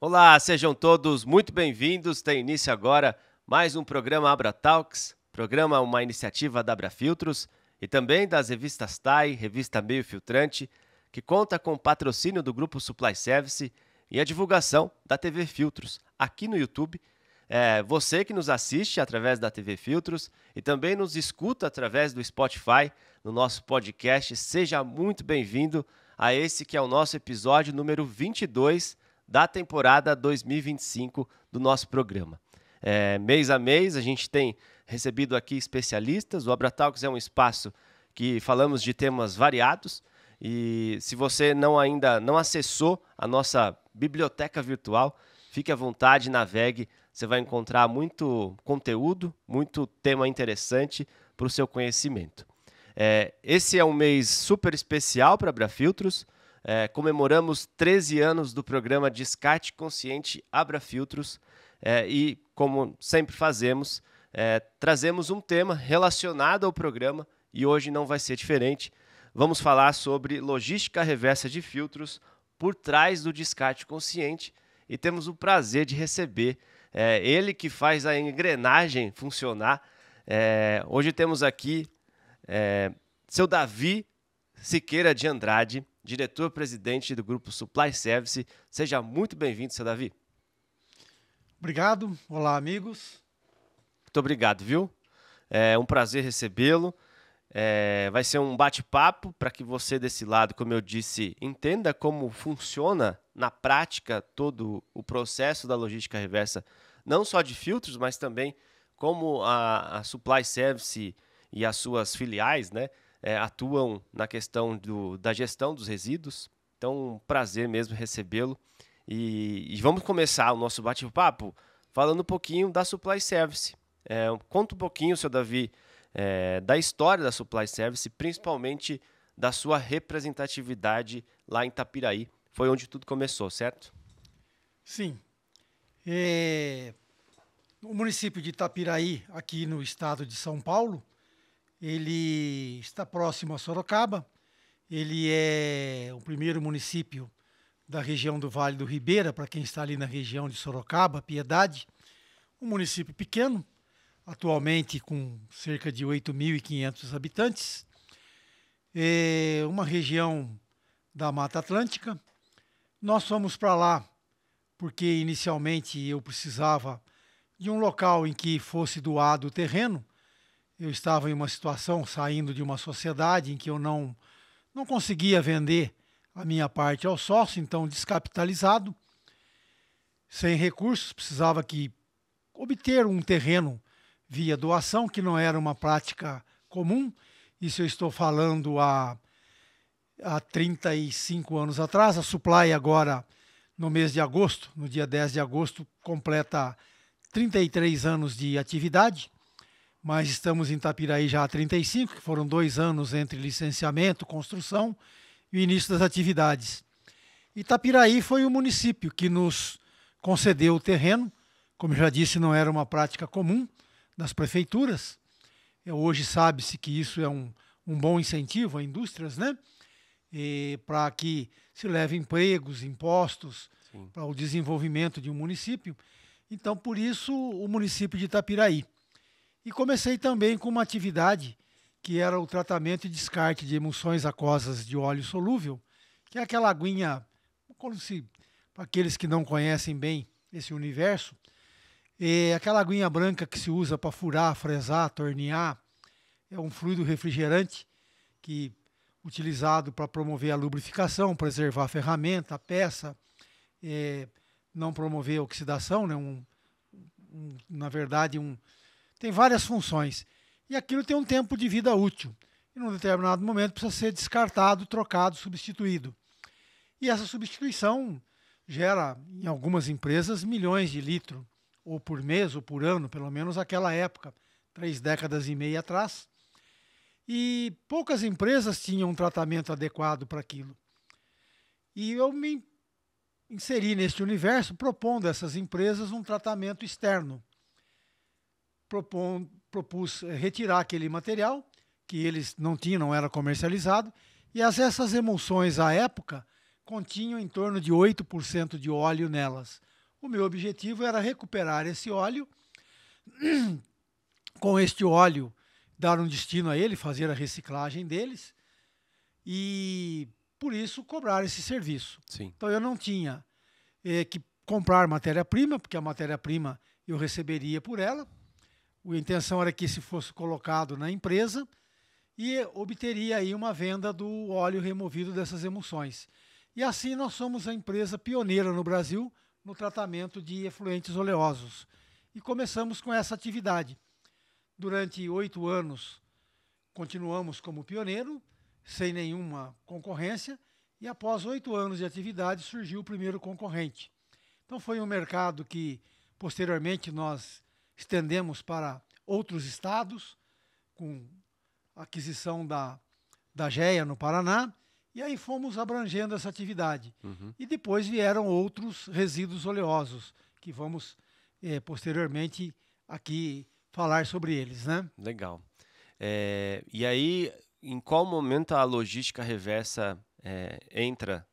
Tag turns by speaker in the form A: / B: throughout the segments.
A: Olá, sejam todos muito bem-vindos. Tem início agora mais um programa Abra Talks, programa uma iniciativa da Abra Filtros e também das revistas TAI, Revista Meio Filtrante, que conta com o patrocínio do Grupo Supply Service e a divulgação da TV Filtros aqui no YouTube. Você que nos assiste através da TV Filtros e também nos escuta através do Spotify, no nosso podcast, seja muito bem-vindo a esse que é o nosso episódio número 22 da temporada 2025 do nosso programa. Mês a mês a gente tem recebido aqui especialistas. O Abratalks é um espaço que falamos de temas variados e se você ainda não acessou a nossa biblioteca virtual, fique à vontade, navegue, você vai encontrar muito conteúdo, muito tema interessante para o seu conhecimento. Esse é um mês super especial para a Abra Filtros. Comemoramos 13 anos do programa Descarte Consciente Abra Filtros e, como sempre fazemos, trazemos um tema relacionado ao programa e hoje não vai ser diferente. Vamos falar sobre logística reversa de filtros por trás do descarte consciente e temos o prazer de receber ele que faz a engrenagem funcionar. Hoje temos aqui seu Davi Siqueira de Andrade, diretor-presidente do Grupo Supply Service. Seja muito bem-vindo, seu Davi.
B: Obrigado. Olá, amigos.
A: Muito obrigado, viu? É um prazer recebê-lo. Vai ser um bate-papo para que você desse lado, como eu disse, entenda como funciona na prática todo o processo da logística reversa, não só de filtros, mas também como a Supply Service e as suas filiais, né, atuam na questão da gestão dos resíduos. Então, um prazer mesmo recebê-lo. E vamos começar o nosso bate-papo falando um pouquinho da Supply Service. Conta um pouquinho, seu Davi, da história da Supply Service, principalmente da sua representatividade lá em Itapiraí. Foi onde tudo começou, certo?
B: Sim. O município de Itapiraí, aqui no estado de São Paulo, ele está próximo a Sorocaba. Ele é o primeiro município da região do Vale do Ribeira, para quem está ali na região de Sorocaba, Piedade. Um município pequeno, atualmente com cerca de 8.500 habitantes. É uma região da Mata Atlântica. Nós fomos para lá porque inicialmente eu precisava de um local em que fosse doado o terreno. Eu estava em uma situação, saindo de uma sociedade em que eu não conseguia vender a minha parte ao sócio, então descapitalizado, sem recursos, precisava obter um terreno via doação, que não era uma prática comum. Isso eu estou falando há 35 anos atrás. A Supply agora, no mês de agosto, no dia 10 de agosto, completa 33 anos de atividade. Mas estamos em Itapiraí já há 35, que foram 2 anos entre licenciamento, construção e o início das atividades. Itapiraí foi o município que nos concedeu o terreno. Como eu já disse, não era uma prática comum das prefeituras. Hoje sabe-se que isso é um bom incentivo a indústrias, né? Para que se leve empregos, impostos, para o desenvolvimento de um município. Então, por isso, o município de Itapiraí. E comecei também com uma atividade que era o tratamento e descarte de emulsões aquosas de óleo solúvel, que é aquela aguinha, para aqueles que não conhecem bem esse universo, é aquela aguinha branca que se usa para furar, fresar, tornear. É um fluido refrigerante que utilizado para promover a lubrificação, preservar a ferramenta, a peça, não promover a oxidação, né? Na verdade, tem várias funções. E aquilo tem um tempo de vida útil. E num determinado momento precisa ser descartado, trocado, substituído. E essa substituição gera, em algumas empresas, milhões de litros, ou por mês, ou por ano, pelo menos naquela época, 3 décadas e meia atrás. E poucas empresas tinham um tratamento adequado para aquilo. E eu me inseri neste universo, propondo a essas empresas um tratamento externo. Propus retirar aquele material que eles não tinham, não era comercializado, e essas emulsões à época continham em torno de 8% de óleo nelas, O meu objetivo era recuperar esse óleo, com este óleo dar um destino a ele, fazer a reciclagem deles e, por isso, cobrar esse serviço.
A: Sim.
B: Então eu não tinha que comprar matéria-prima, porque a matéria-prima eu receberia por ela. A intenção era que esse fosse colocado na empresa e obteria aí uma venda do óleo removido dessas emulsões. E assim nós somos a empresa pioneira no Brasil no tratamento de efluentes oleosos. E começamos com essa atividade. Durante 8 anos continuamos como pioneiro, sem nenhuma concorrência, e após 8 anos de atividade surgiu o primeiro concorrente. Então foi um mercado que posteriormente nós estendemos para outros estados, com a aquisição da GEA no Paraná, e aí fomos abrangendo essa atividade. E depois vieram outros resíduos oleosos, que vamos posteriormente aqui falar sobre eles, né?
A: Legal. E aí, em qual momento a logística reversa entra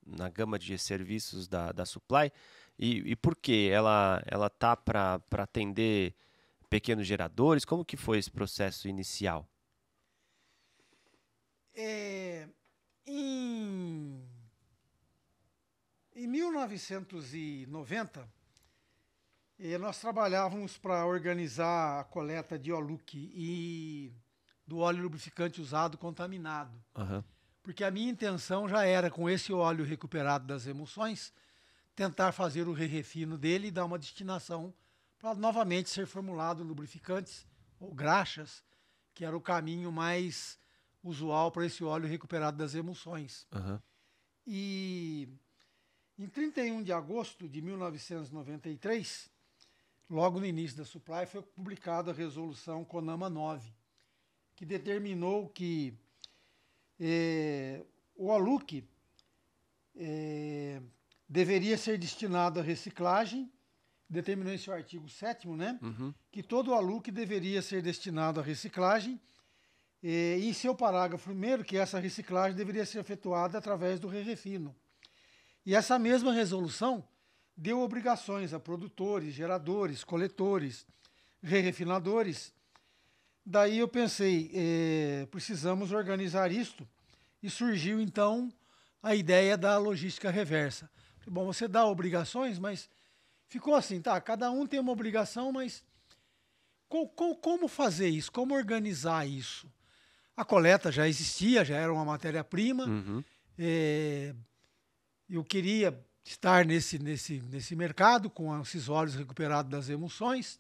A: na gama de serviços da Supply? E por quê? Ela tá para atender pequenos geradores? Como que foi esse processo inicial?
B: Em 1990, nós trabalhávamos para organizar a coleta de Oluc e do óleo lubrificante usado contaminado. Porque a minha intenção já era, com esse óleo recuperado das emulsões, tentar fazer o re-refino dele e dar uma destinação para novamente ser formulado lubrificantes ou graxas, que era o caminho mais usual para esse óleo recuperado das emulsões. E em 31 de agosto de 1993, logo no início da Supply, foi publicada a resolução CONAMA 9, que determinou que o Oluc deveria ser destinado à reciclagem, determinou esse o artigo 7º, né? Que todo o Oluc deveria ser destinado à reciclagem, e em seu parágrafo 1º, que essa reciclagem deveria ser efetuada através do re-refino. E essa mesma resolução deu obrigações a produtores, geradores, coletores, re-refinadores. Daí eu pensei, precisamos organizar isto, e surgiu então a ideia da logística reversa. Bom, você dá obrigações, mas ficou assim, tá, cada um tem uma obrigação, mas como fazer isso? Como organizar isso? A coleta já existia, já era uma matéria-prima. Eu queria estar nesse mercado com esses óleos recuperados das emulsões.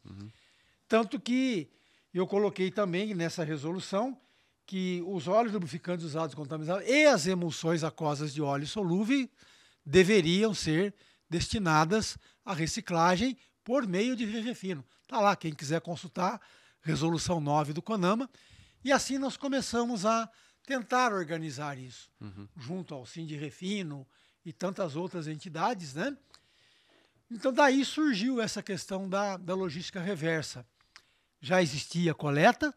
B: Tanto que eu coloquei também nessa resolução que os óleos lubrificantes usados contaminados e as emulsões aquosas de óleo solúvel deveriam ser destinadas à reciclagem por meio de re-refino. Está lá, quem quiser consultar, resolução 9 do CONAMA. E assim nós começamos a tentar organizar isso, junto ao Sindirefino e tantas outras entidades, né? Então daí surgiu essa questão da logística reversa. Já existia coleta,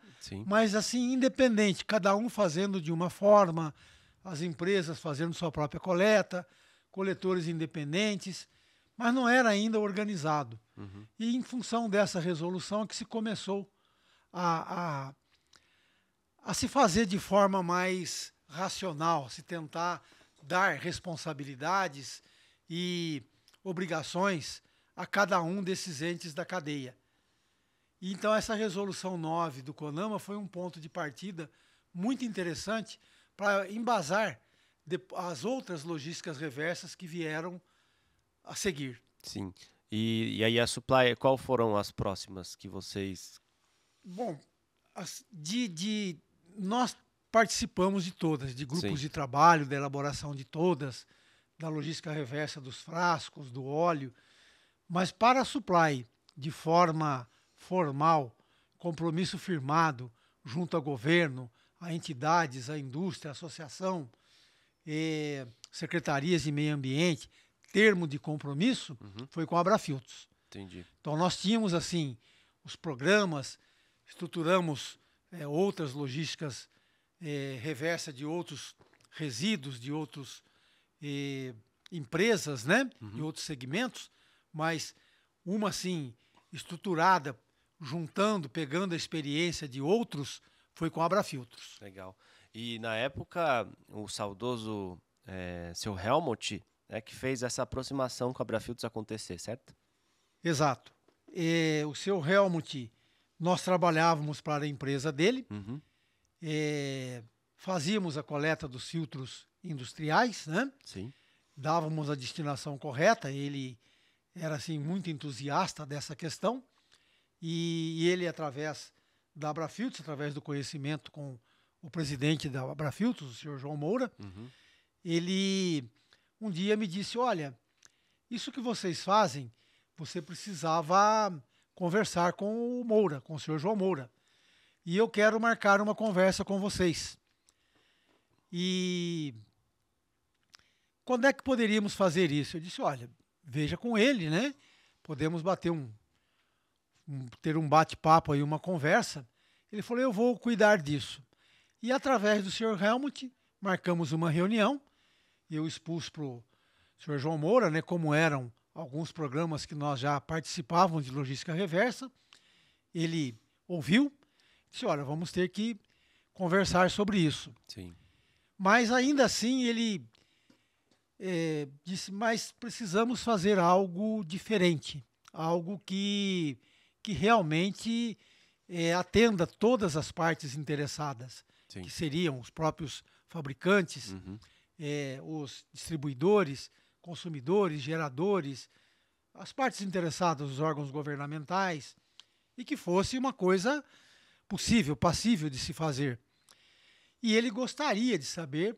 B: mas assim, independente, cada um fazendo de uma forma, as empresas fazendo sua própria coleta, coletores independentes, mas não era ainda organizado. E em função dessa resolução é que se começou a se fazer de forma mais racional, se tentar dar responsabilidades e obrigações a cada um desses entes da cadeia. E então essa resolução 9 do CONAMA foi um ponto de partida muito interessante para embasar as outras logísticas reversas que vieram a seguir.
A: Sim. E aí a Supply, qual foram as próximas que vocês...
B: Bom, nós participamos de todas, de grupos de trabalho, da elaboração de todas, da logística reversa dos frascos, do óleo, mas para a Supply, de forma formal, compromisso firmado junto ao governo, a entidades, a indústria, a associação, secretarias de meio ambiente, termo de compromisso, foi com a Abrafiltros.
A: Entendi.
B: Então nós tínhamos assim os programas, estruturamos outras logísticas reversa de outros resíduos, de outros empresas, né? Em outros segmentos, mas uma assim estruturada, juntando, pegando a experiência de outros, foi com a Abrafiltros.
A: Legal. E na época, o saudoso seu Helmut, né, que fez essa aproximação com a Abrafiltros acontecer, certo?
B: Exato. O seu Helmut, nós trabalhávamos para a empresa dele, fazíamos a coleta dos filtros industriais, né?
A: Sim.
B: Dávamos a destinação correta, ele era assim muito entusiasta dessa questão, e ele, através da Abrafiltros, através do conhecimento com o presidente da Abrafiltros, o senhor João Moura, ele um dia me disse, olha, isso que vocês fazem, você precisava conversar com o Moura, com o senhor João Moura, e eu quero marcar uma conversa com vocês. E quando é que poderíamos fazer isso? Eu disse, olha, veja com ele, né? Podemos bater ter um bate-papo aí, uma conversa. Ele falou, eu vou cuidar disso. E através do senhor Helmut, marcamos uma reunião. Eu expus para o senhor João Moura, né, como eram alguns programas que nós já participávamos de logística reversa. Ele ouviu, disse, olha, vamos ter que conversar sobre isso.
A: Sim.
B: Mas ainda assim ele disse, mas precisamos fazer algo diferente, algo que realmente atenda todas as partes interessadas,
A: Sim.
B: que seriam os próprios fabricantes, os distribuidores, consumidores, geradores, as partes interessadas, os órgãos governamentais, e que fosse uma coisa possível, passível de se fazer. E ele gostaria de saber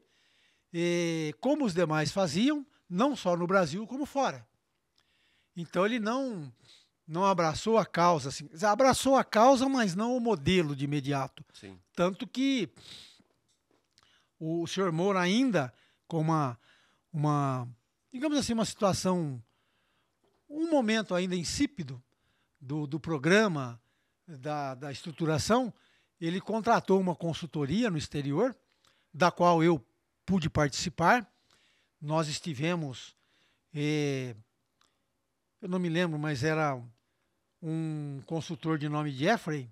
B: como os demais faziam, não só no Brasil, como fora. Então ele não abraçou a causa, assim, abraçou a causa, mas não o modelo de imediato.
A: Sim.
B: Tanto que o senhor Moura ainda, com digamos assim, uma situação, um momento ainda insípido do programa, da estruturação, ele contratou uma consultoria no exterior, da qual eu pude participar. Nós estivemos, eu não me lembro, mas era um consultor de nome Jeffrey,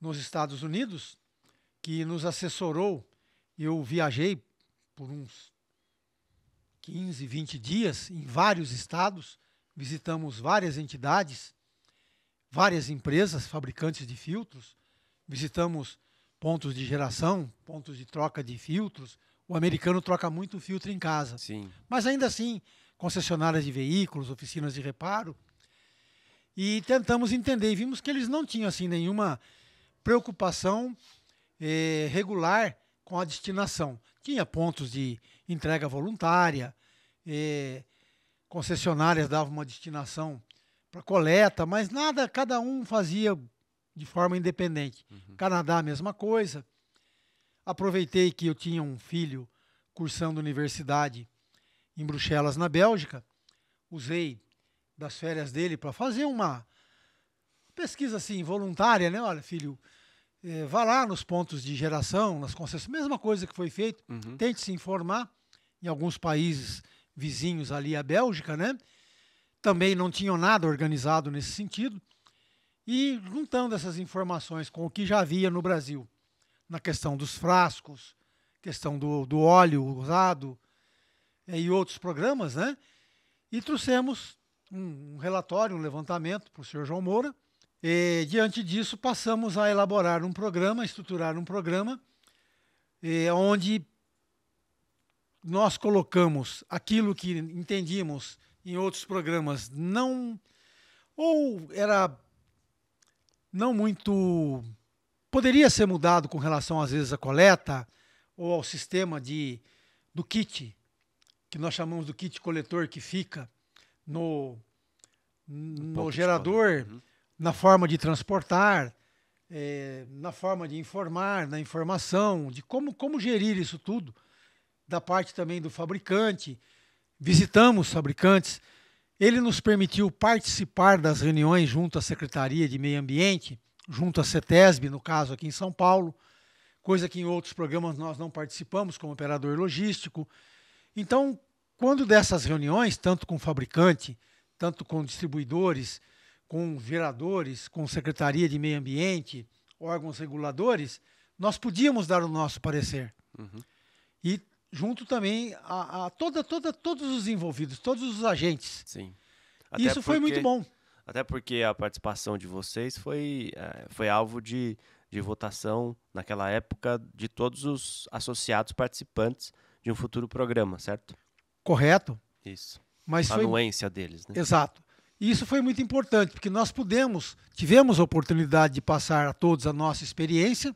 B: nos Estados Unidos, que nos assessorou. Eu viajei por uns 15, 20 dias em vários estados, visitamos várias entidades, várias empresas, fabricantes de filtros, visitamos pontos de geração, pontos de troca de filtros. O americano troca muito filtro em casa.
A: Sim.
B: Mas ainda assim, concessionárias de veículos, oficinas de reparo. E tentamos entender e vimos que eles não tinham assim nenhuma preocupação regular com a destinação. Tinha pontos de entrega voluntária, concessionárias davam uma destinação para coleta, mas nada, cada um fazia de forma independente. Canadá, a mesma coisa. Aproveitei que eu tinha um filho cursando universidade em Bruxelas, na Bélgica. Usei das férias dele para fazer uma pesquisa assim, voluntária, né? Olha, filho, vá lá nos pontos de geração, nas concessões, mesma coisa que foi feito. Tente se informar em alguns países vizinhos ali à Bélgica, né? Também não tinham nada organizado nesse sentido. E juntando essas informações com o que já havia no Brasil, na questão dos frascos, questão do óleo usado e outros programas, né? E trouxemos um relatório, um levantamento para o senhor João Moura. E, diante disso, passamos a elaborar um programa, estruturar um programa, onde nós colocamos aquilo que entendíamos em outros programas ou era não muito, poderia ser mudado com relação às vezes à coleta ou ao sistema do kit, que nós chamamos do kit coletor, que fica no gerador, na forma de transportar, na forma de informar, na informação, de como gerir isso tudo, da parte também do fabricante. Visitamos fabricantes, ele nos permitiu participar das reuniões junto à Secretaria de Meio Ambiente, junto à CETESB, no caso aqui em São Paulo, coisa que em outros programas nós não participamos como operador logístico. Então, quando dessas reuniões, tanto com o fabricante, tanto com distribuidores, com geradores, com Secretaria de Meio Ambiente, órgãos reguladores, nós podíamos dar o nosso parecer. E junto também a todos os envolvidos, todos os agentes.
A: Sim.
B: Isso foi muito bom.
A: Até porque a participação de vocês foi alvo de votação, naquela época, de todos os associados participantes de um futuro programa, certo?
B: Correto.
A: Isso.
B: Mas
A: a anuência deles, né?
B: Exato. E isso foi muito importante, porque nós tivemos a oportunidade de passar a todos a nossa experiência,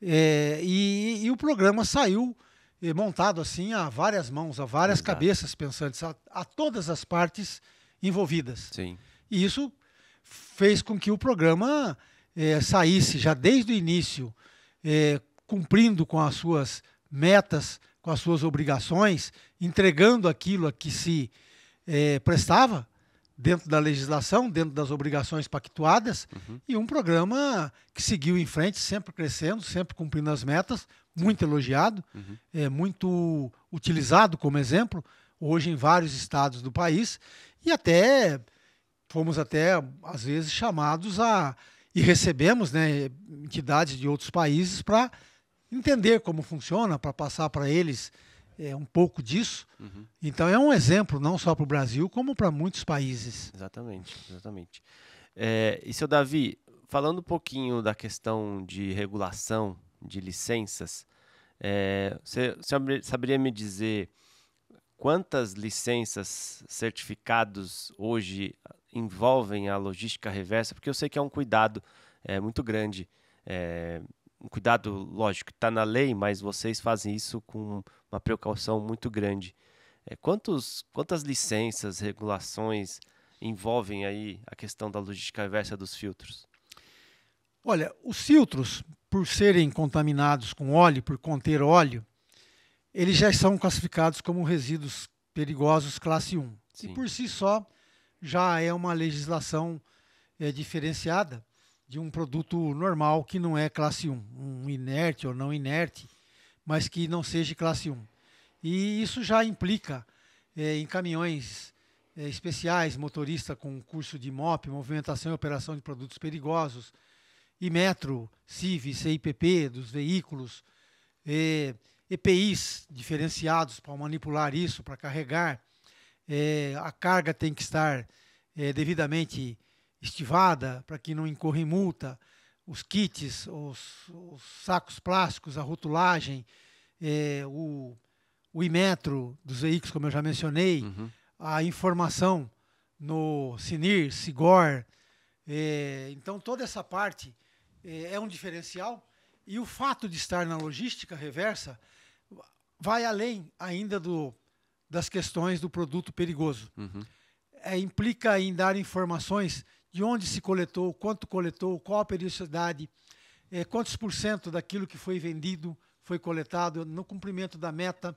B: e o programa saiu montado assim a várias mãos, a várias cabeças pensantes, a todas as partes envolvidas.
A: Sim.
B: E isso fez com que o programa saísse já desde o início, cumprindo com as suas metas, com as suas obrigações, entregando aquilo a que se prestava dentro da legislação, dentro das obrigações pactuadas, e um programa que seguiu em frente, sempre crescendo, sempre cumprindo as metas, muito elogiado, muito utilizado como exemplo, hoje em vários estados do país, e fomos até, às vezes, chamados e recebemos, né, entidades de outros países para entender como funciona, para passar para eles um pouco disso. Então é um exemplo não só para o Brasil, como para muitos países.
A: Exatamente. E, seu Davi, falando um pouquinho da questão de regulação, de licenças, você saberia me dizer quantas licenças, certificados hoje envolvem a logística reversa? Porque eu sei que é um cuidado muito grande, um cuidado, lógico, que está na lei, mas vocês fazem isso com uma precaução muito grande. Quantas licenças, regulações envolvem aí a questão da logística reversa dos filtros?
B: Olha, os filtros, por serem contaminados com óleo, por conter óleo, eles já são classificados como resíduos perigosos classe 1.
A: Sim.
B: E por si só já é uma legislação diferenciada de um produto normal que não é classe 1, um inerte ou não inerte, mas que não seja classe 1. E isso já implica em caminhões especiais, motorista com curso de MOP, movimentação e operação de produtos perigosos, Imetro, CIV, CIPP dos veículos, EPIs diferenciados para manipular isso, para carregar. A carga tem que estar devidamente estivada para que não incorra em multa. Os kits, os sacos plásticos, a rotulagem, o Imetro dos veículos, como eu já mencionei, a informação no SINIR, SIGOR. Então, toda essa parte é um diferencial. E o fato de estar na logística reversa vai além ainda das questões do produto perigoso. Implica em dar informações de onde se coletou, quanto coletou, qual a periodicidade, quantos % daquilo que foi vendido foi coletado, no cumprimento da meta,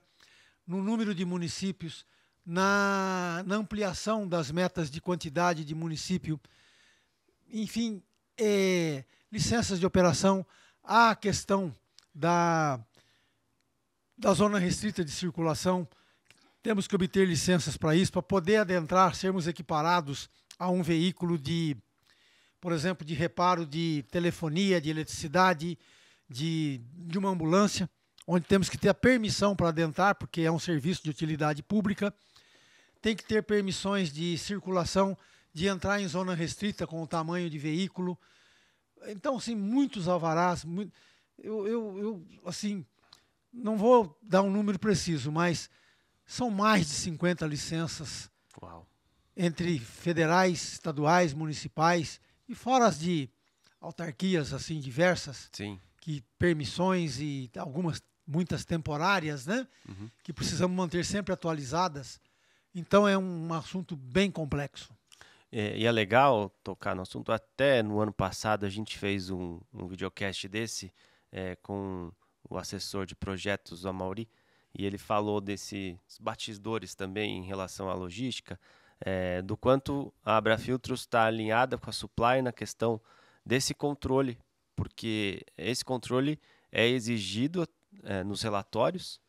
B: no número de municípios, na ampliação das metas de quantidade de município, enfim, licenças de operação, a questão da zona restrita de circulação. Temos que obter licenças para isso, para poder adentrar, sermos equiparados a um veículo por exemplo, de reparo de telefonia, de eletricidade, de uma ambulância, onde temos que ter a permissão para adentrar, porque é um serviço de utilidade pública. Tem que ter permissões de circulação, de entrar em zona restrita com o tamanho de veículo. Então, assim, muitos alvarás. Eu assim, não vou dar um número preciso, mas são mais de 50 licenças.
A: Uau.
B: Entre federais, estaduais, municipais e fora as de autarquias assim diversas.
A: Sim.
B: Que permissões e muitas temporárias, né? Que precisamos manter sempre atualizadas. Então é um assunto bem complexo.
A: E é legal tocar no assunto. Até no ano passado a gente fez um videocast desse com o assessor de projetos, o Amaury, e ele falou desses batidores também em relação à logística, do quanto a Abrafiltros está alinhada com a Supply na questão desse controle, porque esse controle é exigido nos relatórios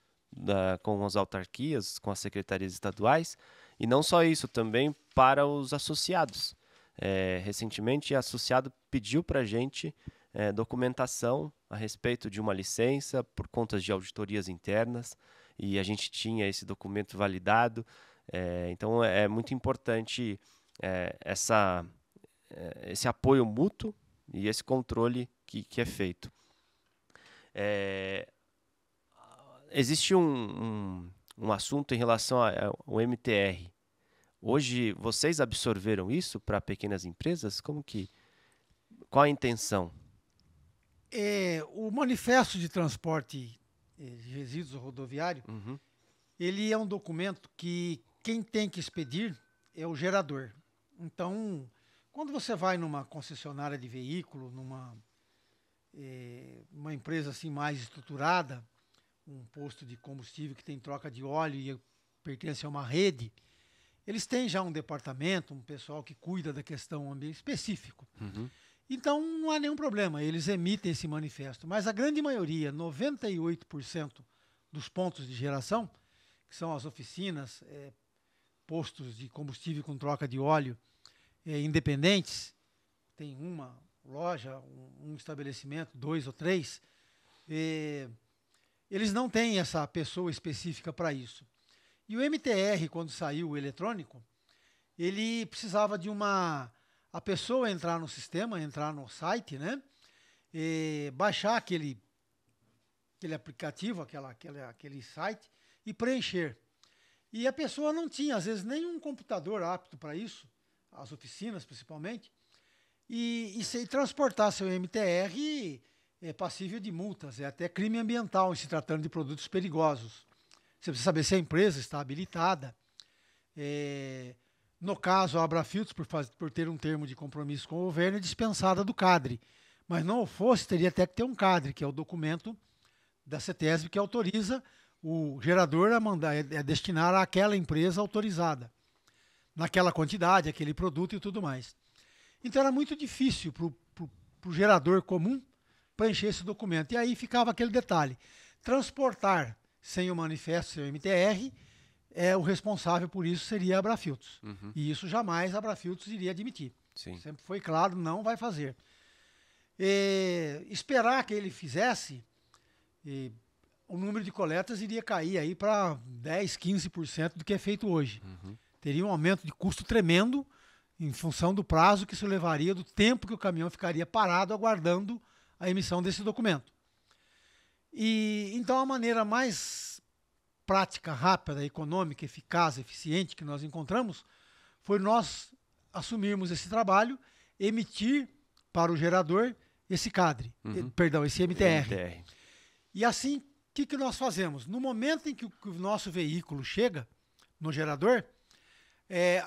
A: com as autarquias, com as secretarias estaduais, e não só isso, também para os associados. Recentemente, o associado pediu para a gente documentação a respeito de uma licença por contas de auditorias internas, e a gente tinha esse documento validado. Então, é muito importante esse apoio mútuo e esse controle que é feito. Existe um assunto em relação ao MTR. Hoje, vocês absorveram isso para pequenas empresas? Qual a intenção?
B: O manifesto de transporte de resíduos rodoviário, ele é um documento que quem tem que expedir é o gerador. Então, quando você vai numa concessionária de veículo, uma empresa assim mais estruturada, um posto de combustível que tem troca de óleo e pertence a uma rede, eles têm já um departamento, um pessoal que cuida da questão ambiental específico. Então, não há nenhum problema, eles emitem esse manifesto. Mas a grande maioria, 98% dos pontos de geração, que são as oficinas, postos de combustível com troca de óleo independentes, tem uma loja, um estabelecimento, 2 ou 3, eles não têm essa pessoa específica para isso. E o MTR, quando saiu o eletrônico, ele precisava de a pessoa entrar no sistema, entrar no site, né? Baixar aquele aplicativo, aquele site e preencher. E a pessoa não tinha, às vezes, nenhum computador apto para isso, as oficinas principalmente, e se transportar seu MTR é passível de multas, é até crime ambiental em se tratando de produtos perigosos. Você precisa saber se a empresa está habilitada. No caso, a Abrafiltros, por ter um termo de compromisso com o governo, é dispensada do CADRE. Mas não fosse, teria até que ter um CADRE, que é o documento da CETESB que autoriza o gerador a destinar àquela empresa autorizada, naquela quantidade, aquele produto e tudo mais. Então era muito difícil para o gerador comum preencher esse documento. E aí ficava aquele detalhe. Transportar sem o manifesto, sem o MTR, o responsável por isso seria a Abrafiltros. E isso jamais a Abrafiltros iria admitir.
A: Sim.
B: Sempre foi claro, não vai fazer. Esperar que ele fizesse, o número de coletas iria cair aí para 10%, 15% do que é feito hoje. Teria um aumento de custo tremendo em função do prazo que isso levaria, do tempo que o caminhão ficaria parado aguardando a emissão desse documento. Então a maneira mais prática, rápida, econômica, eficaz, eficiente que nós encontramos foi nós assumirmos esse trabalho, emitir para o gerador esse CADRE, esse MTR. E assim, o que nós fazemos? No momento em que o nosso veículo chega no gerador,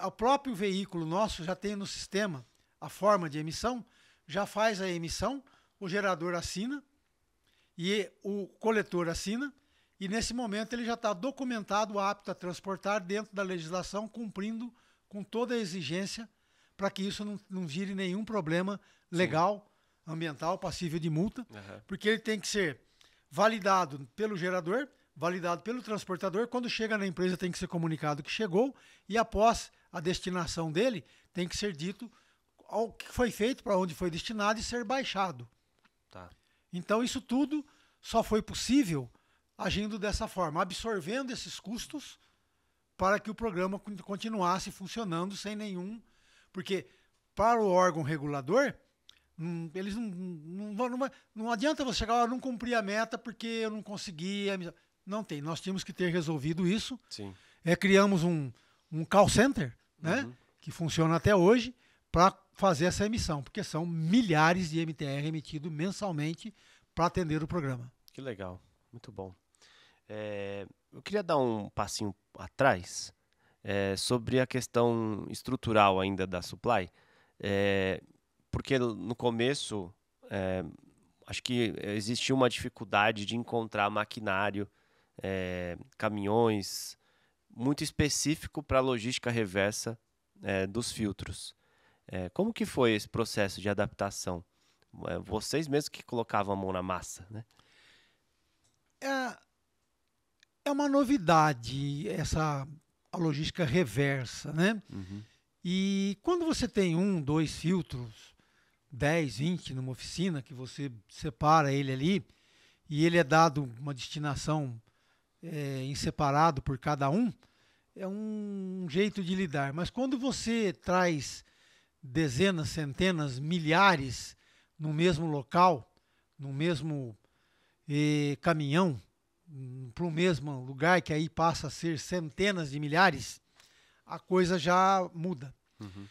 B: o próprio veículo nosso já tem no sistema a forma de emissão, já faz a emissão, o gerador assina e o coletor assina, e nesse momento ele já está documentado, apto a transportar dentro da legislação, cumprindo com toda a exigência para que isso não gire nenhum problema legal, ambiental, passível de multa, porque ele tem que ser validado pelo gerador, validado pelo transportador, quando chega na empresa tem que ser comunicado que chegou, e após a destinação dele, tem que ser dito o que foi feito, para onde foi destinado e ser baixado.
A: Tá.
B: Então isso tudo só foi possível agindo dessa forma, absorvendo esses custos para que o programa continuasse funcionando sem nenhum... Porque para o órgão regulador, eles não adianta você chegar, não cumprir a meta porque eu não consegui... Não tem, nós tínhamos que ter resolvido isso.
A: Sim.
B: Criamos um call center, né, que funciona até hoje, para fazer essa emissão, porque são milhares de MTR emitidos mensalmente para atender o programa.
A: Que legal, muito bom. Eu queria dar um passinho atrás sobre a questão estrutural ainda da Supply, porque no começo acho que existia uma dificuldade de encontrar maquinário, caminhões, muito específico para a logística reversa dos filtros. Como que foi esse processo de adaptação? Vocês mesmos que colocavam a mão na massa, né?
B: É é uma novidade a logística reversa, né?
A: Uhum.
B: E quando você tem 1, 2 filtros, 10, 20 numa oficina, que você separa ele ali, e ele é dado uma destinação em separado por cada um, é um jeito de lidar. Mas quando você traz dezenas, centenas, milhares no mesmo local, no mesmo caminhão, para o mesmo lugar, que aí passa a ser centenas de milhares, a coisa já muda.
A: Uhum.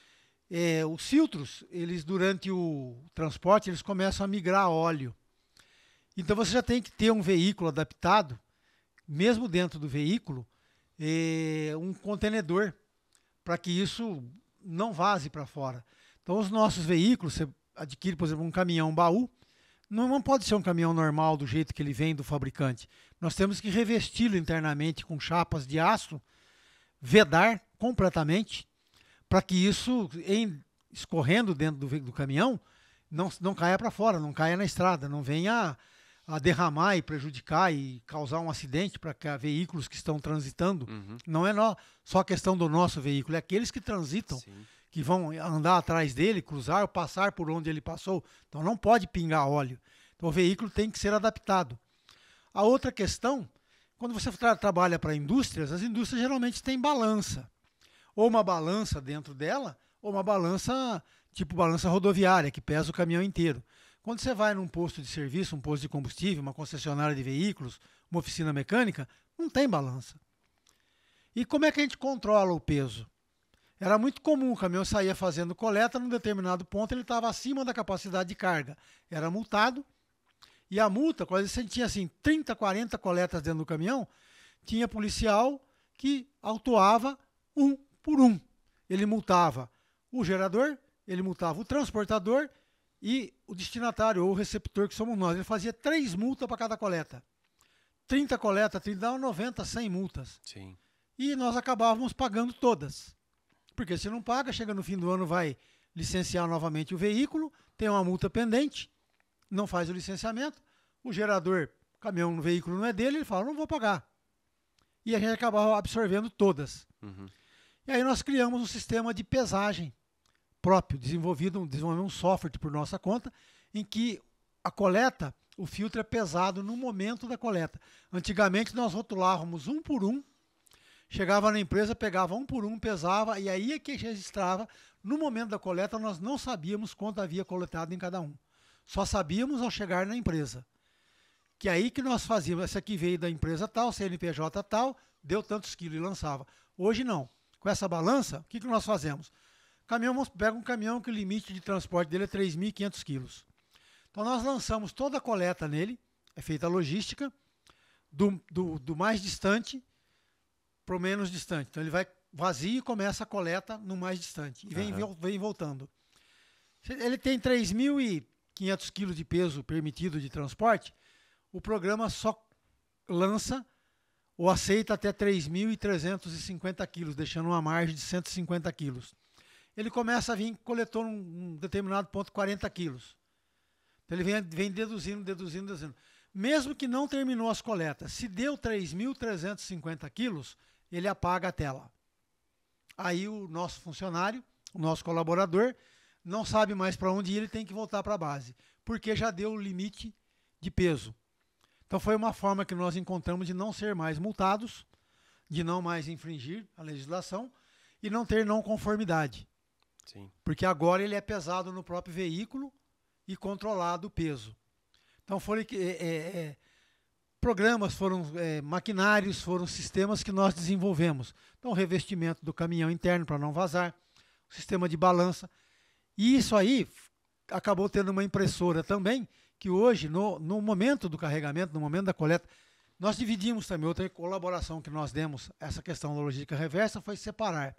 B: Os filtros, eles durante o transporte, eles começam a migrar óleo. Então você já tem que ter um veículo adaptado, mesmo dentro do veículo, um contenedor, para que isso não vaze para fora. Então os nossos veículos, você adquire, por exemplo, um caminhão baú, não pode ser um caminhão normal do jeito que ele vem do fabricante. Nós temos que revesti-lo internamente com chapas de aço, vedar completamente, para que isso, escorrendo dentro do caminhão, não caia para fora, não caia na estrada, não venha a derramar e prejudicar e causar um acidente para veículos que estão transitando.
A: Uhum.
B: Não é só a questão do nosso veículo, é aqueles que transitam,
A: Sim.
B: que vão andar atrás dele, cruzar ou passar por onde ele passou. Então não pode pingar óleo. Então o veículo tem que ser adaptado. A outra questão, quando você trabalha para indústrias, as indústrias geralmente têm balança. Ou uma balança dentro dela, ou uma balança tipo balança rodoviária, que pesa o caminhão inteiro. Quando você vai num posto de serviço, um posto de combustível, uma concessionária de veículos, uma oficina mecânica, não tem balança. E como é que a gente controla o peso? Era muito comum o caminhão saía fazendo coleta, num determinado ponto ele estava acima da capacidade de carga. Era multado, e a multa, quando você tinha assim 30, 40 coletas dentro do caminhão, tinha policial que autuava um por um. Ele multava o gerador, ele multava o transportador e o destinatário ou o receptor, que somos nós. Ele fazia 3 multas para cada coleta. 30 coletas, 30 dava 90, 100 multas.
A: Sim.
B: E nós acabávamos pagando todas. Porque se não paga, chega no fim do ano, vai licenciar novamente o veículo, tem uma multa pendente, não faz o licenciamento, o gerador, o caminhão no veículo não é dele, ele fala, não vou pagar. E a gente acabava absorvendo todas.
A: Uhum.
B: E aí nós criamos um sistema de pesagem próprio, desenvolvemos um software por nossa conta, em que a coleta, o filtro é pesado no momento da coleta. Antigamente nós rotulávamos um por um, chegava na empresa, pegava um por um, pesava, e aí é que registrava. No momento da coleta, nós não sabíamos quanto havia coletado em cada um. Só sabíamos ao chegar na empresa. Que aí que nós fazíamos, essa aqui veio da empresa tal, CNPJ tal, deu tantos quilos e lançava. Hoje não. Com essa balança, o que nós fazemos? Pega um caminhão que o limite de transporte dele é 3.500 quilos. Então nós lançamos toda a coleta nele, é feita a logística, do mais distante para o menos distante. Então ele vai vazio e começa a coleta no mais distante. E vem voltando. Ele tem 3.500 quilos de peso permitido de transporte, o programa só lança ou aceita até 3.350 quilos, deixando uma margem de 150 quilos. Ele começa a vir, coletou num determinado ponto 40 quilos. Então ele vem deduzindo. Mesmo que não terminou as coletas, se deu 3.350 quilos, ele apaga a tela. Aí o nosso funcionário, o nosso colaborador, não sabe mais para onde ir, ele tem que voltar para a base, porque já deu o limite de peso. Então foi uma forma que nós encontramos de não ser mais multados, de não mais infringir a legislação e não ter não conformidade.
A: Sim.
B: Porque agora ele é pesado no próprio veículo e controlado o peso. Então foram programas, maquinários, foram sistemas que nós desenvolvemos. Então o revestimento do caminhão interno para não vazar, o sistema de balança. E isso aí acabou tendo uma impressora também, que hoje, no momento do carregamento, no momento da coleta, nós dividimos também. Outra colaboração que nós demos, essa questão da logística reversa, foi separar.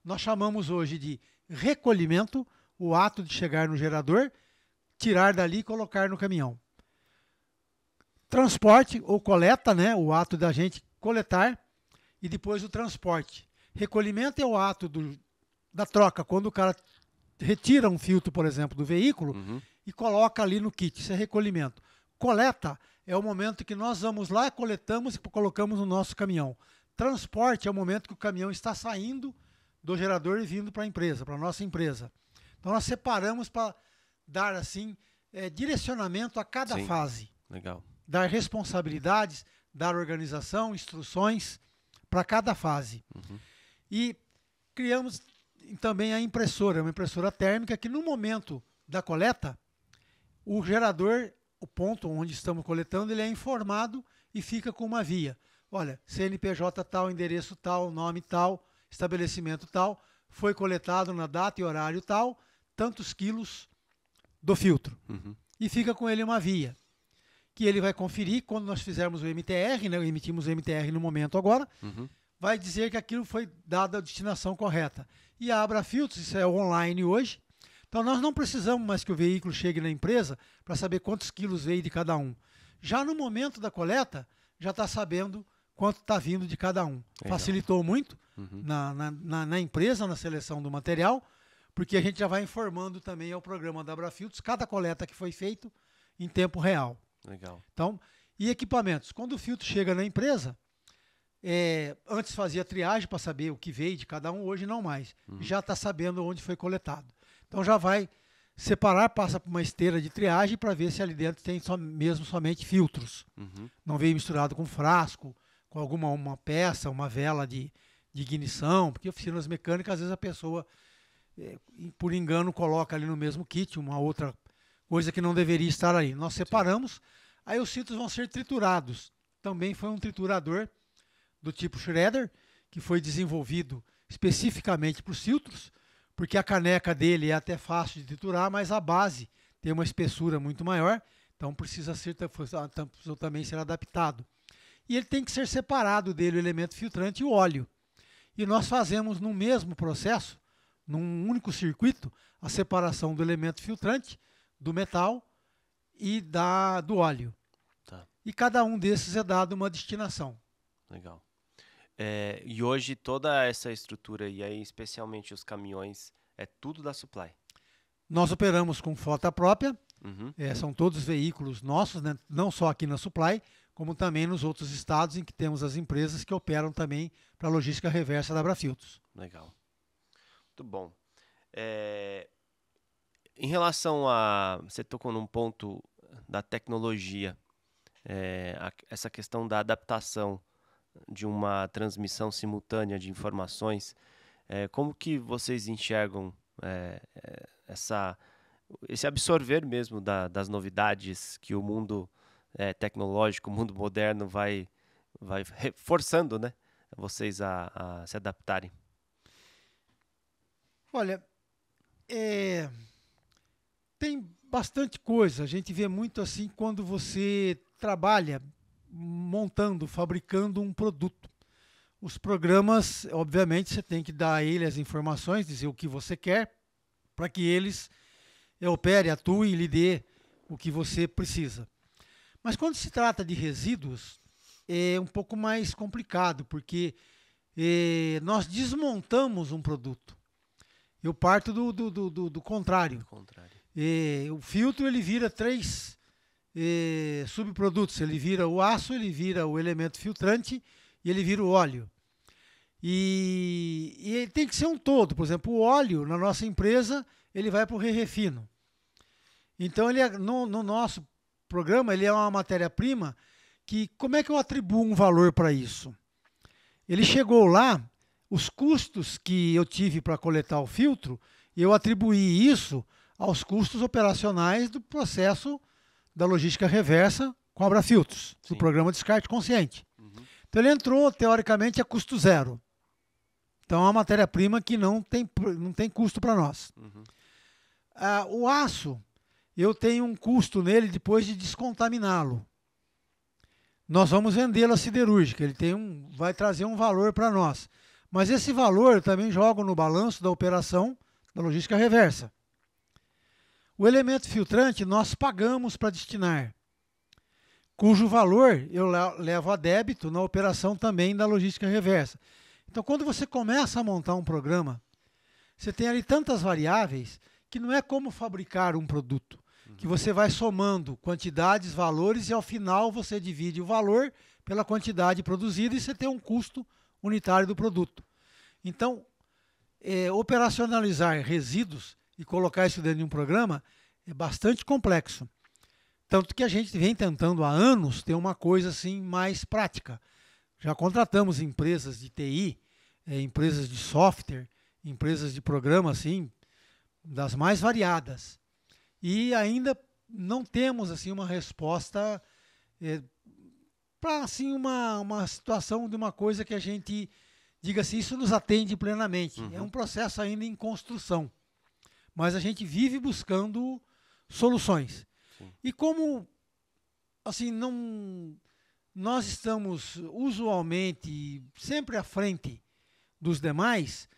B: Nós chamamos hoje de recolhimento, o ato de chegar no gerador, tirar dali e colocar no caminhão. Transporte ou coleta, né, o ato da gente coletar, e depois o transporte. Recolhimento é o ato da troca, quando o cara retira um filtro, por exemplo, do veículo, e coloca ali no kit, isso é recolhimento. Coleta é o momento que nós vamos lá, coletamos e colocamos no nosso caminhão. Transporte é o momento que o caminhão está saindo do gerador e vindo para a empresa, para a nossa empresa. Então nós separamos para dar assim direcionamento a cada fase.
A: Legal.
B: Dar responsabilidades, dar organização, instruções para cada fase. E criamos também a impressora, uma impressora térmica que no momento da coleta, o gerador, o ponto onde estamos coletando, ele é informado e fica com uma via. Olha, CNPJ tal, endereço tal, nome tal, estabelecimento tal, foi coletado na data e horário tal, tantos quilos do filtro. E fica com ele uma via, que ele vai conferir quando nós fizermos o MTR, né, emitimos o MTR no momento agora, vai dizer que aquilo foi dado a destinação correta. E a Abrafiltros, isso é online hoje, então nós não precisamos mais que o veículo chegue na empresa para saber quantos quilos veio de cada um. Já no momento da coleta, já está sabendo quanto está vindo de cada um. Legal. Facilitou muito na empresa, na seleção do material, porque a gente já vai informando também ao programa da Abrafiltros cada coleta que foi feito em tempo real.
A: Legal.
B: Então, e equipamentos. Quando o filtro chega na empresa, antes fazia triagem para saber o que veio de cada um, hoje não mais. Já está sabendo onde foi coletado. Então já vai separar, passa por uma esteira de triagem para ver se ali dentro tem somente filtros. Não veio misturado com frasco, com uma peça, uma vela de ignição, porque oficinas mecânicas, às vezes a pessoa, por engano, coloca ali no mesmo kit uma outra coisa que não deveria estar ali. Nós separamos, aí os filtros vão ser triturados. Também foi um triturador do tipo Schroeder, que foi desenvolvido especificamente para os filtros, porque a caneca dele é até fácil de triturar, mas a base tem uma espessura muito maior, então precisa também ser adaptado. E ele tem que ser separado dele o elemento filtrante e o óleo. E nós fazemos no mesmo processo, num único circuito, a separação do elemento filtrante, do metal e do óleo.
A: Tá.
B: E cada um desses é dado uma destinação.
A: Legal. E hoje toda essa estrutura, e aí especialmente os caminhões, é tudo da Supply?
B: Nós operamos com frota própria, são todos veículos nossos, né? Não só aqui na Supply, como também nos outros estados em que temos as empresas que operam também para a logística reversa da Abrafiltros.
A: Legal. Muito bom. Em relação a... Você tocou num ponto da tecnologia, essa questão da adaptação de uma transmissão simultânea de informações, como que vocês enxergam esse absorver mesmo das novidades que o mundo tecnológico, o mundo moderno vai forçando, né, vocês a se adaptarem?
B: Olha, tem bastante coisa. A gente vê muito assim quando você trabalha montando, fabricando um produto. Os programas, obviamente, você tem que dar a ele as informações, dizer o que você quer, para que eles operem, atuem e lhe dê o que você precisa. Mas quando se trata de resíduos, é um pouco mais complicado, porque nós desmontamos um produto. Eu parto do contrário. O filtro ele vira 3 subprodutos. Ele vira o aço, ele vira o elemento filtrante e ele vira o óleo. E ele tem que ser um todo. Por exemplo, o óleo, na nossa empresa, ele vai para o re-refino. Então, ele no nosso programa, ele é uma matéria-prima que, como é que eu atribuo um valor para isso? Ele chegou lá, os custos que eu tive para coletar o filtro, eu atribuí isso aos custos operacionais do processo da logística reversa com a Abrafiltros, do programa de descarte consciente. Então ele entrou, teoricamente, a custo zero. Então é uma matéria-prima que não tem custo para nós. O aço, eu tenho um custo nele depois de descontaminá-lo. Nós vamos vendê-lo à siderúrgica, ele vai trazer um valor para nós. Mas esse valor eu também jogo no balanço da operação da logística reversa. O elemento filtrante nós pagamos para destinar, cujo valor eu levo a débito na operação também da logística reversa. Então, quando você começa a montar um programa, você tem ali tantas variáveis que não é como fabricar um produto. que você vai somando quantidades, valores, e ao final você divide o valor pela quantidade produzida e você tem um custo unitário do produto. Então, operacionalizar resíduos e colocar isso dentro de um programa é bastante complexo. Tanto que a gente vem tentando há anos ter uma coisa assim mais prática. Já contratamos empresas de TI, empresas de software, empresas de programa assim, das mais variadas. E ainda não temos assim uma resposta para assim uma situação de uma coisa que a gente diga assim, isso nos atende plenamente. É um processo ainda em construção. Mas a gente vive buscando soluções.
A: Sim.
B: E como assim nós estamos usualmente sempre à frente dos demais,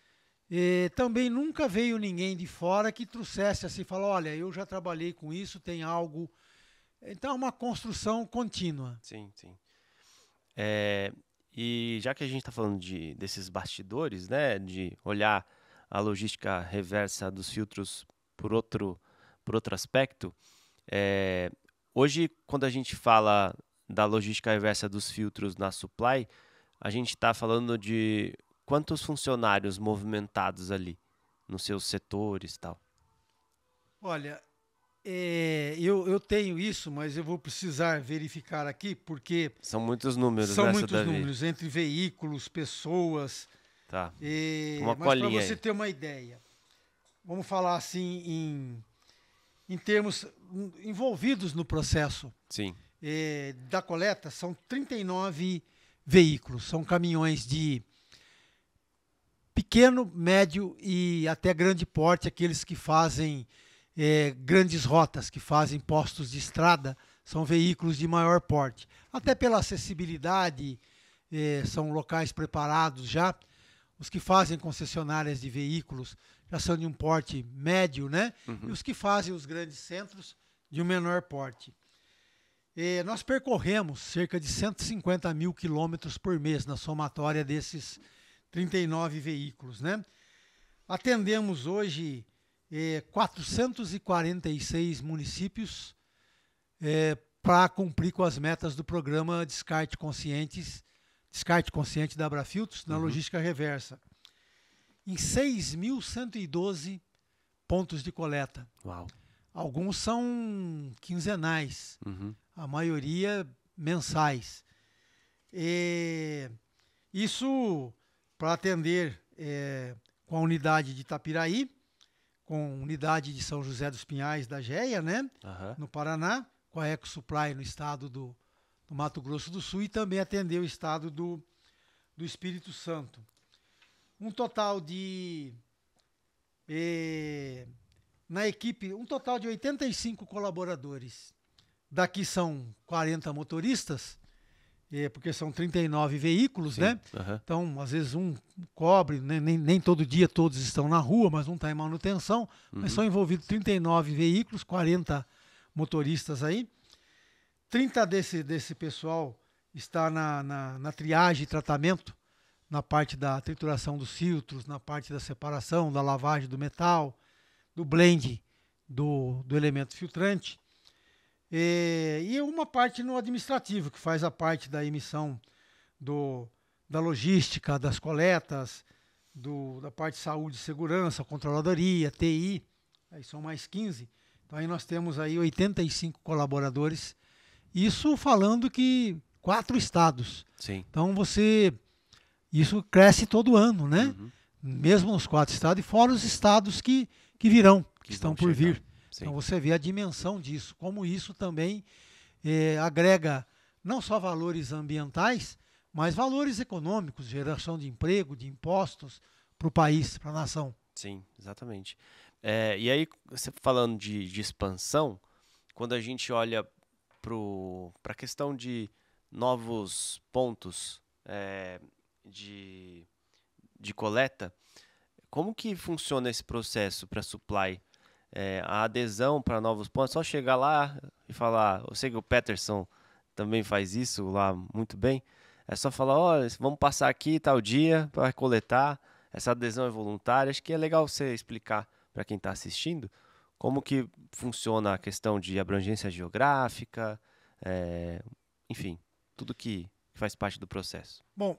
B: também nunca veio ninguém de fora que trouxesse assim, falou, olha, eu já trabalhei com isso, tem algo. Então é uma construção contínua.
A: Sim, sim. E já que a gente está falando desses bastidores, né, de olhar a logística reversa dos filtros por outro aspecto, hoje, quando a gente fala da logística reversa dos filtros na supply, a gente está falando de quantos funcionários movimentados ali nos seus setores e tal?
B: Olha, eu tenho isso, mas eu vou precisar verificar aqui, porque
A: são muitos números,
B: são
A: né,
B: muitos
A: Davi?
B: números, entre veículos, pessoas.
A: Tá.
B: Mas para
A: colinha
B: você
A: aí.
B: ter uma ideia, vamos falar assim em termos envolvidos no processo.
A: Sim.
B: Da coleta, são 39 veículos, são caminhões de pequeno, médio e até grande porte, aqueles que fazem grandes rotas, que fazem postos de estrada, são veículos de maior porte. Até pela acessibilidade, são locais preparados já. Os que fazem concessionárias de veículos já são de um porte médio, né? E os que fazem os grandes centros de um menor porte. Nós percorremos cerca de 150 mil quilômetros por mês na somatória desses 39 veículos, né? Atendemos hoje 446 municípios para cumprir com as metas do programa Descarte Consciente da Abrafiltros na logística reversa. Em 6.112 pontos de coleta.
A: Uau.
B: Alguns são quinzenais, a maioria mensais. Isso para atender com a unidade de Itapiraí, com a unidade de São José dos Pinhais da GEA, né? No Paraná, com a Eco Supply no estado do Mato Grosso do Sul, e também atender o estado do Espírito Santo. Um total de na equipe, um total de 85 colaboradores. Daqui são 40 motoristas, porque são 39 veículos, sim, né? Então, às vezes um cobre, né? nem todo dia todos estão na rua, mas um está em manutenção. Mas são envolvidos 39 veículos, 40 motoristas aí. 30 desse pessoal está na triagem e tratamento, na parte da trituração dos filtros, na parte da separação, da lavagem do metal, do blend do elemento filtrante. E uma parte no administrativo, que faz a parte da emissão da logística, das coletas, da parte de saúde e segurança, controladoria, TI, aí são mais 15. Então aí nós temos aí 85 colaboradores, isso falando que 4 estados.
A: Sim.
B: Então isso cresce todo ano, né? Mesmo nos 4 estados, e fora os estados que virão, que estão por vir. Sim. Então você vê a dimensão disso, como isso também agrega não só valores ambientais, mas valores econômicos, geração de emprego, de impostos para o país, para a nação.
A: Sim, exatamente. E aí, você falando de expansão, quando a gente olha para a questão de novos pontos de coleta, como que funciona esse processo para supply? A adesão para novos pontos, é só chegar lá e falar, eu sei que o Peterson também faz isso lá muito bem, é só falar, olha, vamos passar aqui tal dia para coletar, essa adesão é voluntária. Acho que é legal você explicar para quem está assistindo Como que funciona a questão de abrangência geográfica, enfim, tudo que faz parte do processo?
B: Bom,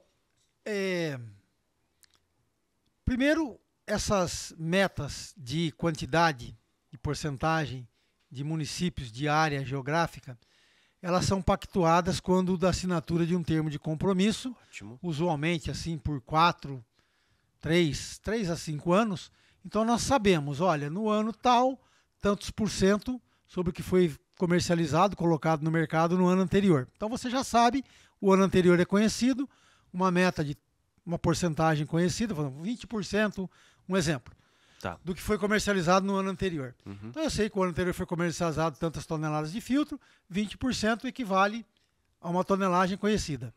B: primeiro, essas metas de quantidade e porcentagem de municípios de área geográfica, elas são pactuadas quando da assinatura de um termo de compromisso,
A: Ótimo.
B: usualmente assim por 3 a 5 anos. Então nós sabemos, olha, no ano tal, tantos por cento sobre o que foi comercializado, colocado no mercado no ano anterior. Então você já sabe, o ano anterior é conhecido, uma meta de uma porcentagem conhecida, 20%, um exemplo, do que foi comercializado no ano anterior. Então eu sei que o ano anterior foi comercializado tantas toneladas de filtro, 20% equivale a uma tonelagem conhecida.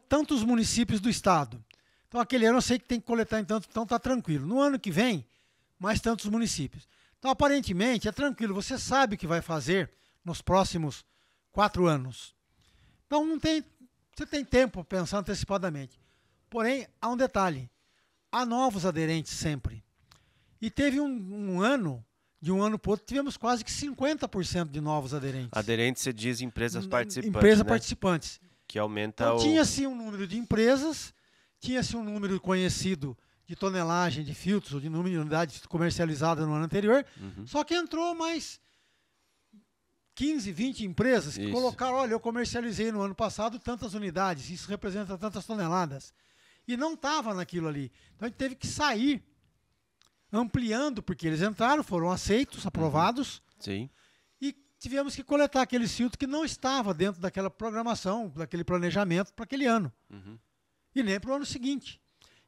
B: Tantos municípios do estado. Então aquele ano eu sei que tem que coletar em tanto, então está tranquilo. No ano que vem, mais tantos municípios. Então aparentemente é tranquilo, você sabe o que vai fazer nos próximos 4 anos. Então você tem tempo para pensar antecipadamente. Porém, há um detalhe, há novos aderentes sempre. E teve um ano, de um ano para o outro, tivemos quase que 50% de novos aderentes.
A: Aderentes, você diz empresas participantes,
B: Empresas participantes.
A: Que aumenta
B: então, tinha-se um número de empresas, tinha-se um número conhecido de tonelagem de filtros, ou de número de unidades comercializadas no ano anterior, só que entrou mais 15, 20 empresas que colocaram, olha, eu comercializei no ano passado tantas unidades, isso representa tantas toneladas. E não estava naquilo ali. Então a gente teve que sair ampliando, porque eles entraram, foram aceitos, aprovados.
A: Sim.
B: E tivemos que coletar aquele filtro que não estava dentro daquela programação, daquele planejamento para aquele ano. E nem para o ano seguinte.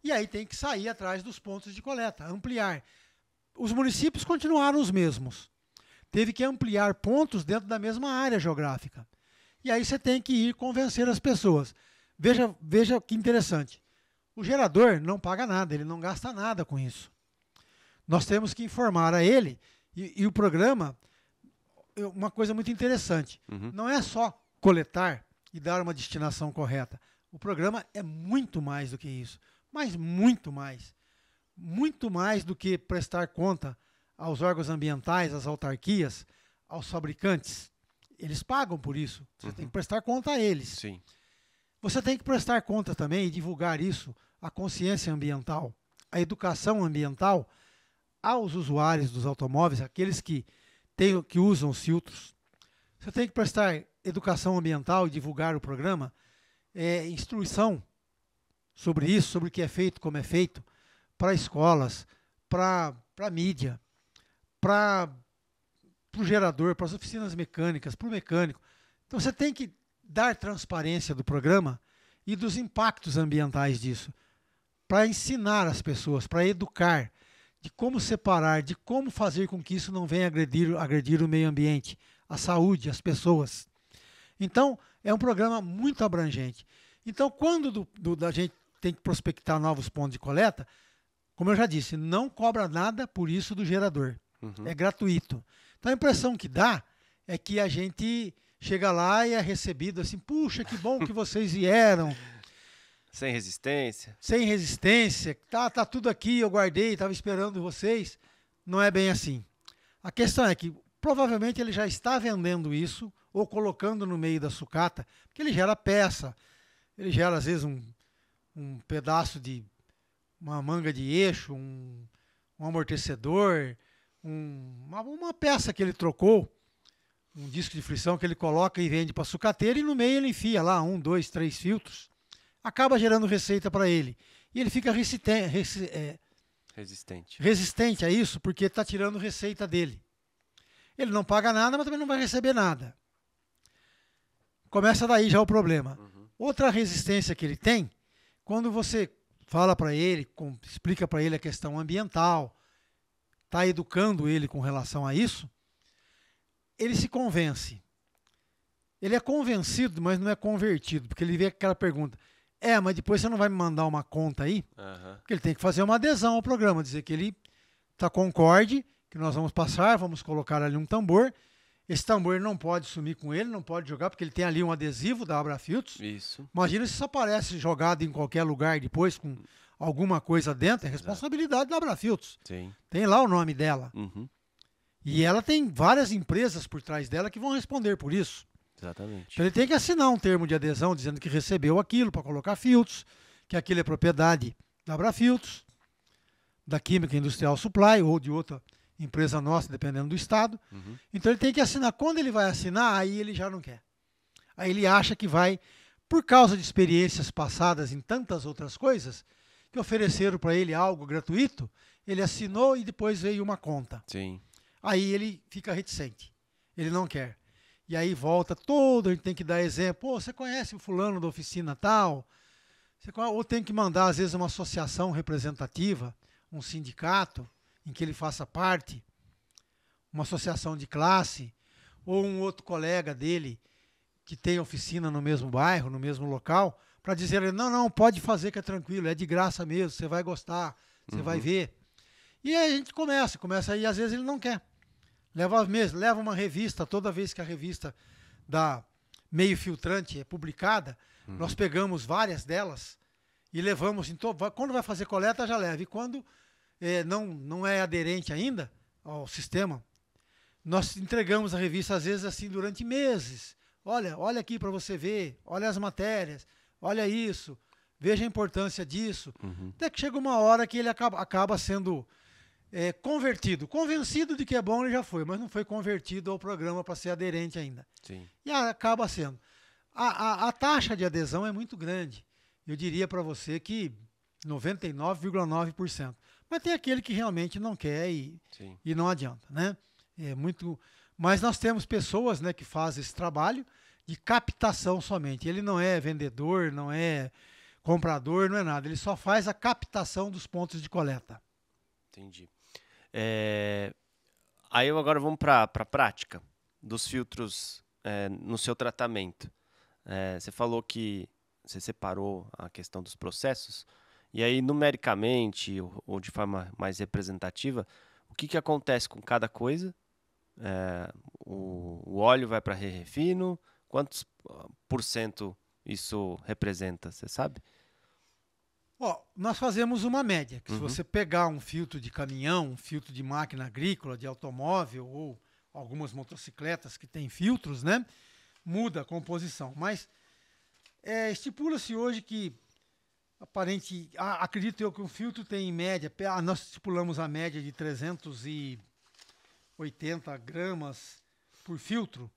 B: E aí tem que sair atrás dos pontos de coleta, ampliar. Os municípios continuaram os mesmos. Teve que ampliar pontos dentro da mesma área geográfica. E aí você tem que ir convencer as pessoas. Veja que interessante. O gerador não paga nada, ele não gasta nada com isso. Nós temos que informar a ele, e o programa, uma coisa muito interessante, não é só coletar e dar uma destinação correta. O programa é muito mais do que isso, mas muito mais. Muito mais do que prestar conta aos órgãos ambientais, às autarquias, aos fabricantes. Eles pagam por isso, você tem que prestar conta a eles.
A: Sim.
B: Você tem que prestar conta também e divulgar isso, a consciência ambiental, a educação ambiental aos usuários dos automóveis, aqueles que usam os filtros. Você tem que prestar educação ambiental e divulgar o programa, instrução sobre isso, sobre o que é feito, como é feito, para escolas, para a mídia, para o gerador, para as oficinas mecânicas, para o mecânico. Então você tem que dar transparência do programa e dos impactos ambientais disso, para ensinar as pessoas, para educar, de como separar, de como fazer com que isso não venha agredir o meio ambiente, a saúde, as pessoas. Então, é um programa muito abrangente. Então, quando a gente tem que prospectar novos pontos de coleta, como eu já disse, não cobra nada por isso do gerador. É gratuito. Então, a impressão que dá é que a gente chega lá e é recebido assim, puxa, que bom que vocês vieram.
A: Sem resistência.
B: Sem resistência. Tá tudo aqui, eu guardei, estava esperando vocês. Não é bem assim. A questão é que provavelmente ele já está vendendo isso ou colocando no meio da sucata, porque ele gera peça, ele gera às vezes um pedaço de uma manga de eixo, um amortecedor, uma peça que ele trocou, um disco de frição que ele coloca e vende para a sucateira, e no meio ele enfia lá 1, 2, 3 filtros. Acaba gerando receita para ele. E ele fica resistente a isso, porque está tirando receita dele. Ele não paga nada, mas também não vai receber nada. Começa daí já o problema. Outra resistência que ele tem, quando você fala para ele, explica para ele a questão ambiental, está educando ele com relação a isso, ele se convence. Ele é convencido, mas não é convertido, porque ele vê aquela pergunta, mas depois você não vai me mandar uma conta aí? Porque ele tem que fazer uma adesão ao programa, dizer que ele concorde, que nós vamos passar, vamos colocar ali um tambor. Esse tambor não pode sumir com ele, não pode jogar, porque ele tem ali um adesivo da Abrafiltros.
A: Isso.
B: Imagina se isso aparece jogado em qualquer lugar depois, com alguma coisa dentro, é responsabilidade da Abrafiltros.
A: Sim.
B: Tem lá o nome dela. E ela tem várias empresas por trás dela que vão responder por isso.
A: Exatamente.
B: Então ele tem que assinar um termo de adesão dizendo que recebeu aquilo para colocar filtros, que aquilo é propriedade da Abrafiltros, da Química Industrial Supply ou de outra empresa nossa, dependendo do estado.
A: Uhum.
B: Então ele tem que assinar. Quando ele vai assinar, aí ele já não quer. Aí ele acha que vai, por causa de experiências passadas em tantas outras coisas, que ofereceram para ele algo gratuito, ele assinou e depois veio uma conta.
A: Sim.
B: Aí ele fica reticente. Ele não quer. E aí volta todo, a gente tem que dar exemplo. Pô, você conhece o fulano da oficina tal? Ou tem que mandar, às vezes, uma associação representativa, um sindicato, em que ele faça parte, uma associação de classe, ou um outro colega dele que tem oficina no mesmo bairro, no mesmo local, para dizer, não, pode fazer que é tranquilo, é de graça mesmo, você vai gostar, você vai ver. E aí a gente começa aí, às vezes ele não quer. Leva uma revista, toda vez que a revista da Meio Filtrante é publicada, nós pegamos várias delas e levamos, então, quando vai fazer coleta, já leva. E quando não é aderente ainda ao sistema, nós entregamos a revista, às vezes, assim, durante meses. Olha aqui para você ver, olha as matérias, olha isso, veja a importância disso. Até que chega uma hora que ele acaba sendo convencido de que é bom, ele já foi, mas não foi convertido ao programa para ser aderente ainda.
A: Sim.
B: E acaba sendo. A taxa de adesão é muito grande. Eu diria para você que 99,9%. Mas tem aquele que realmente não quer e não adianta, né? É muito. Mas nós temos pessoas, né, que fazem esse trabalho de captação somente. Ele não é vendedor, não é comprador, não é nada. Ele só faz a captação dos pontos de coleta.
A: Entendi. Aí agora vamos para a prática dos filtros no seu tratamento. Você falou que você separou a questão dos processos, e aí numericamente ou de forma mais representativa, o que acontece com cada coisa? O óleo vai para refino, quantos % isso representa, você sabe?
B: Nós fazemos uma média, que se você pegar um filtro de caminhão, um filtro de máquina agrícola, de automóvel ou algumas motocicletas que têm filtros, né, muda a composição. Mas estipula-se hoje que, acredito eu que um filtro tem em média, nós estipulamos a média de 380 gramas por filtro.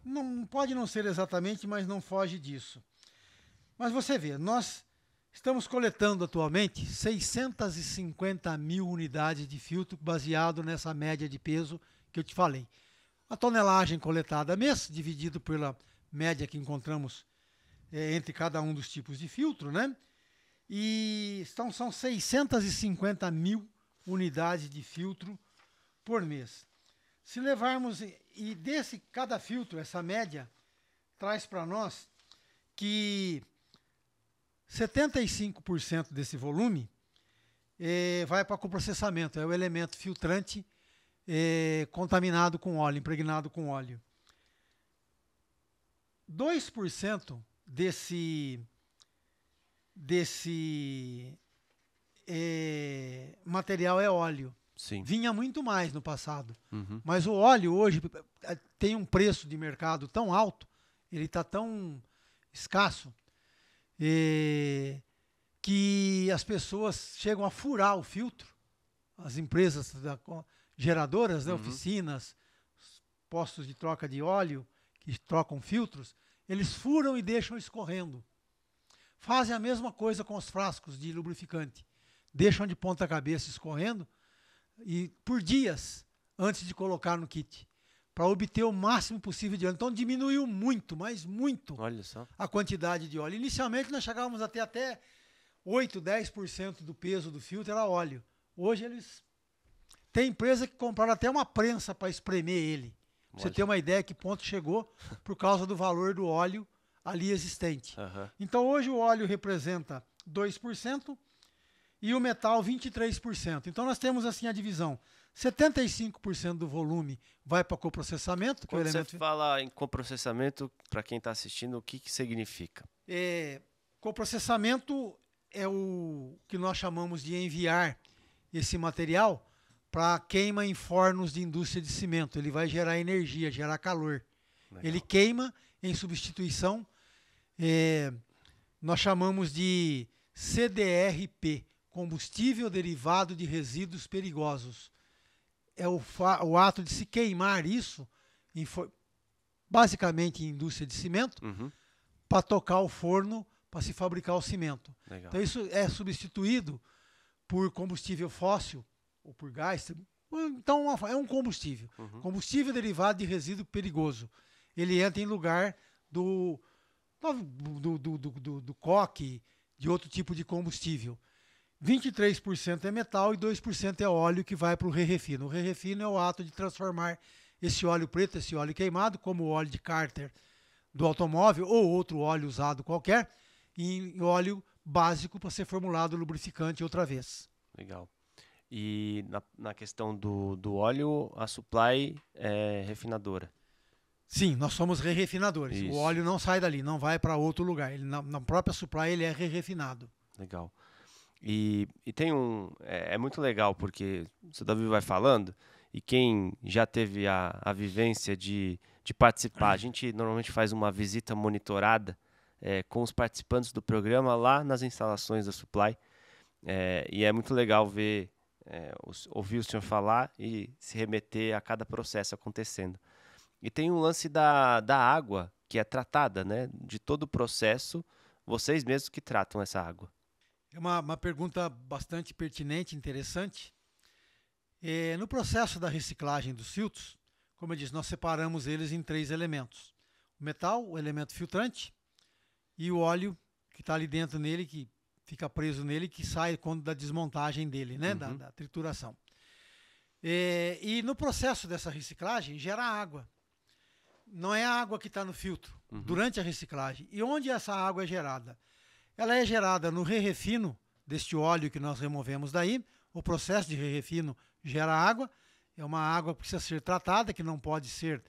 B: Não pode não ser exatamente, mas não foge disso. Mas você vê, nós estamos coletando atualmente 650 mil unidades de filtro baseado nessa média de peso que eu te falei. A tonelagem coletada mês, dividido pela média que encontramos entre cada um dos tipos de filtro, né? E são 650 mil unidades de filtro por mês. Se levarmos, e cada filtro, essa média, traz para nós que 75% desse volume vai para coprocessamento, é o elemento filtrante contaminado com óleo, impregnado com óleo. 2% desse material é óleo.
A: Sim.
B: Vinha muito mais no passado. Mas o óleo hoje tem um preço de mercado tão alto, ele está tão escasso, que as pessoas chegam a furar o filtro, as empresas geradoras, né, oficinas, postos de troca de óleo, que trocam filtros, eles furam e deixam escorrendo. Fazem a mesma coisa com os frascos de lubrificante. Deixam de ponta cabeça escorrendo e por dias antes de colocar no kit, para obter o máximo possível de óleo. Então diminuiu muito, mas muito, a quantidade de óleo. Inicialmente nós chegávamos até 8, 10% do peso do filtro era óleo. Hoje tem empresa que compraram até uma prensa para espremer ele. Pra você ter uma ideia que ponto chegou por causa do valor do óleo ali existente. Então hoje o óleo representa 2% e o metal 23%. Então nós temos assim a divisão. 75% do volume vai para coprocessamento.
A: Quando você fala em coprocessamento, para quem está assistindo, o que significa?
B: Coprocessamento é o que nós chamamos de enviar esse material para queima em fornos de indústria de cimento. Ele vai gerar energia, gerar calor.
A: Legal.
B: Ele queima em substituição, nós chamamos de CDRP, combustível derivado de resíduos perigosos. É o ato de se queimar isso, basicamente em indústria de cimento, para tocar o forno, para se fabricar o cimento.
A: Legal.
B: Então isso é substituído por combustível fóssil, ou por gás. Então é um combustível. Combustível derivado de resíduo perigoso. Ele entra em lugar do coque, de outro tipo de combustível. 23% é metal e 2% é óleo que vai para o re-refino. O re-refino é o ato de transformar esse óleo preto, esse óleo queimado, como o óleo de cárter do automóvel ou outro óleo usado qualquer, em óleo básico para ser formulado lubrificante outra vez.
A: Legal. E na questão do óleo, a Supply é refinadora?
B: Sim, nós somos re-refinadores.
A: Isso.
B: O óleo não sai dali, não vai para outro lugar. Ele, na própria Supply ele é re-refinado.
A: Legal. E tem é muito legal, porque o seu Davi vai falando, e quem já teve a vivência de participar, a gente normalmente faz uma visita monitorada com os participantes do programa lá nas instalações da Supply, e é muito legal ver, ouvir o senhor falar e se remeter a cada processo acontecendo. E tem um lance da água que é tratada, né? De todo o processo, vocês mesmos que tratam essa água.
B: É uma pergunta bastante pertinente, interessante. No processo da reciclagem dos filtros, como eu disse, nós separamos eles em 3 elementos. O metal, o elemento filtrante, e o óleo que está ali dentro nele, que fica preso nele, que sai quando da desmontagem dele, né? Da trituração. E no processo dessa reciclagem gera água. Não é a água que está no filtro, durante a reciclagem. E onde essa água é gerada? Ela é gerada no re-refino deste óleo que nós removemos daí. O processo de re-refino gera água. É uma água que precisa ser tratada, que não pode ser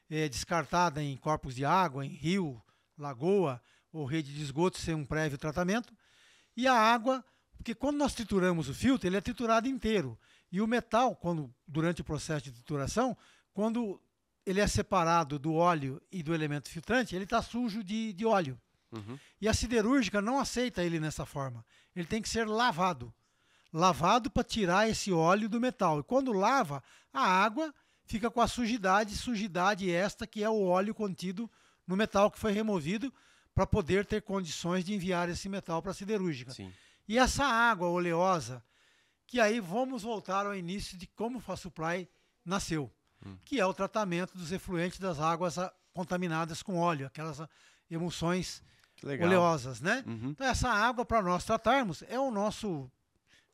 B: descartada em corpos de água, em rio, lagoa ou rede de esgoto sem um prévio tratamento. E a água, porque quando nós trituramos o filtro, ele é triturado inteiro. E o metal, durante o processo de trituração, quando ele é separado do óleo e do elemento filtrante, ele está sujo de óleo. E a siderúrgica não aceita ele nessa forma. Ele tem que ser lavado. Lavado para tirar esse óleo do metal. E quando lava, a água fica com a sujidade esta que é o óleo contido no metal que foi removido para poder ter condições de enviar esse metal para a siderúrgica.
A: Sim.
B: E essa água oleosa, que aí vamos voltar ao início de como a Supply nasceu, que é o tratamento dos efluentes das águas contaminadas com óleo, aquelas emulsões oleosas, né? Então essa água, para nós tratarmos, é o nosso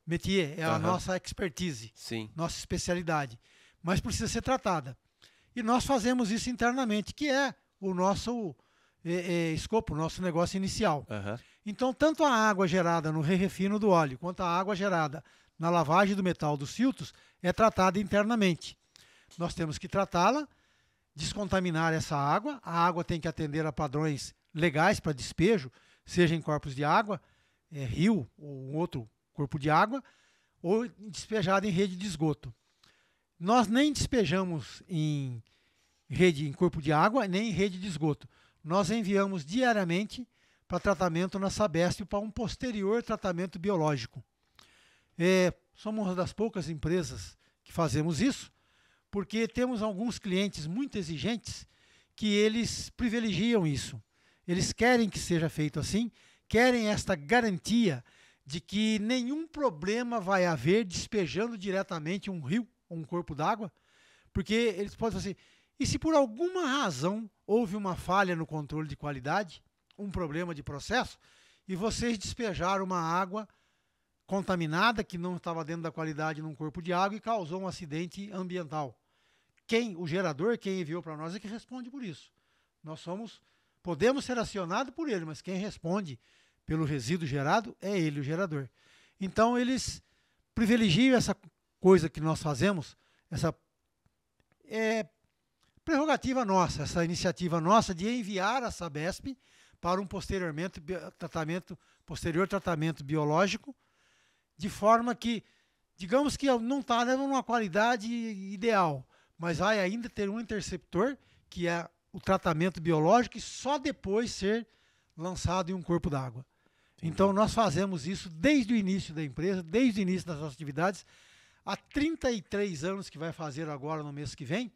B: métier, é a nossa expertise,
A: Sim.
B: nossa especialidade, mas precisa ser tratada. E nós fazemos isso internamente, que é o nosso escopo, o nosso negócio inicial. Então, tanto a água gerada no re-refino do óleo, quanto a água gerada na lavagem do metal dos filtros, é tratada internamente. Nós temos que tratá-la, descontaminar essa água. A água tem que atender a padrões legais para despejo, seja em corpos de água, rio ou um outro corpo de água, ou despejada em rede de esgoto. Nós nem despejamos em corpo de água, nem em rede de esgoto. Nós enviamos diariamente para tratamento na Sabesp para um posterior tratamento biológico. Somos uma das poucas empresas que fazemos isso, porque temos alguns clientes muito exigentes que eles privilegiam isso. Eles querem que seja feito assim, querem esta garantia de que nenhum problema vai haver despejando diretamente um rio ou um corpo d'água, porque eles podem fazer assim, e se por alguma razão houve uma falha no controle de qualidade, um problema de processo, e vocês despejaram uma água contaminada que não estava dentro da qualidade num corpo de água e causou um acidente ambiental. O gerador, quem enviou para nós é que responde por isso. Nós podemos ser acionados por ele, mas quem responde pelo resíduo gerado é ele, o gerador. Então eles privilegiam essa coisa que nós fazemos, essa prerrogativa nossa, essa iniciativa nossa de enviar a Sabesp para um posterior tratamento biológico, de forma que digamos que não está numa qualidade ideal, mas vai ainda ter um interceptor, que é o tratamento biológico, e só depois ser lançado em um corpo d'água. Então, nós fazemos isso desde o início da empresa, desde o início das nossas atividades, há 33 anos que vai fazer agora no mês que vem,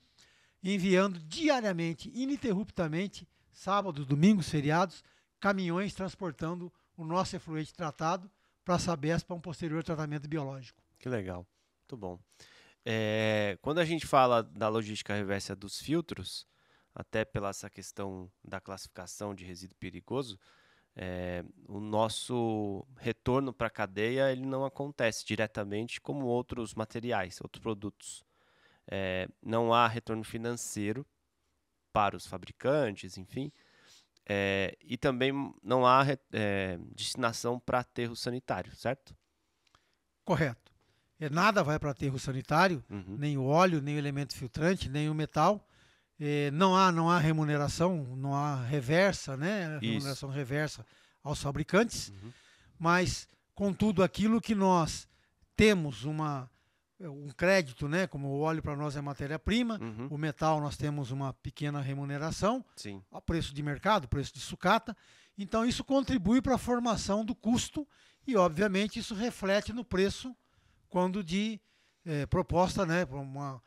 B: enviando diariamente, ininterruptamente, sábados, domingos, feriados, caminhões transportando o nosso efluente tratado para a Sabesp para um posterior tratamento biológico.
A: Que legal, muito bom. Quando a gente fala da logística reversa dos filtros, até pela essa questão da classificação de resíduo perigoso, o nosso retorno para a cadeia ele não acontece diretamente como outros materiais, outros produtos. Não há retorno financeiro para os fabricantes, enfim, e também não há destinação para aterro sanitário, certo?
B: Correto. Nada vai para aterro sanitário, nem o óleo, nem o elemento filtrante, nem o metal. Não há remuneração, não há reversa, né? Remuneração reversa aos fabricantes, mas, contudo, aquilo que nós temos um crédito, né? Como o óleo para nós é matéria-prima, o metal nós temos uma pequena remuneração, a preço de mercado, preço de sucata. Então, isso contribui para a formação do custo e, obviamente, isso reflete no preço quando de proposta, né? Para uma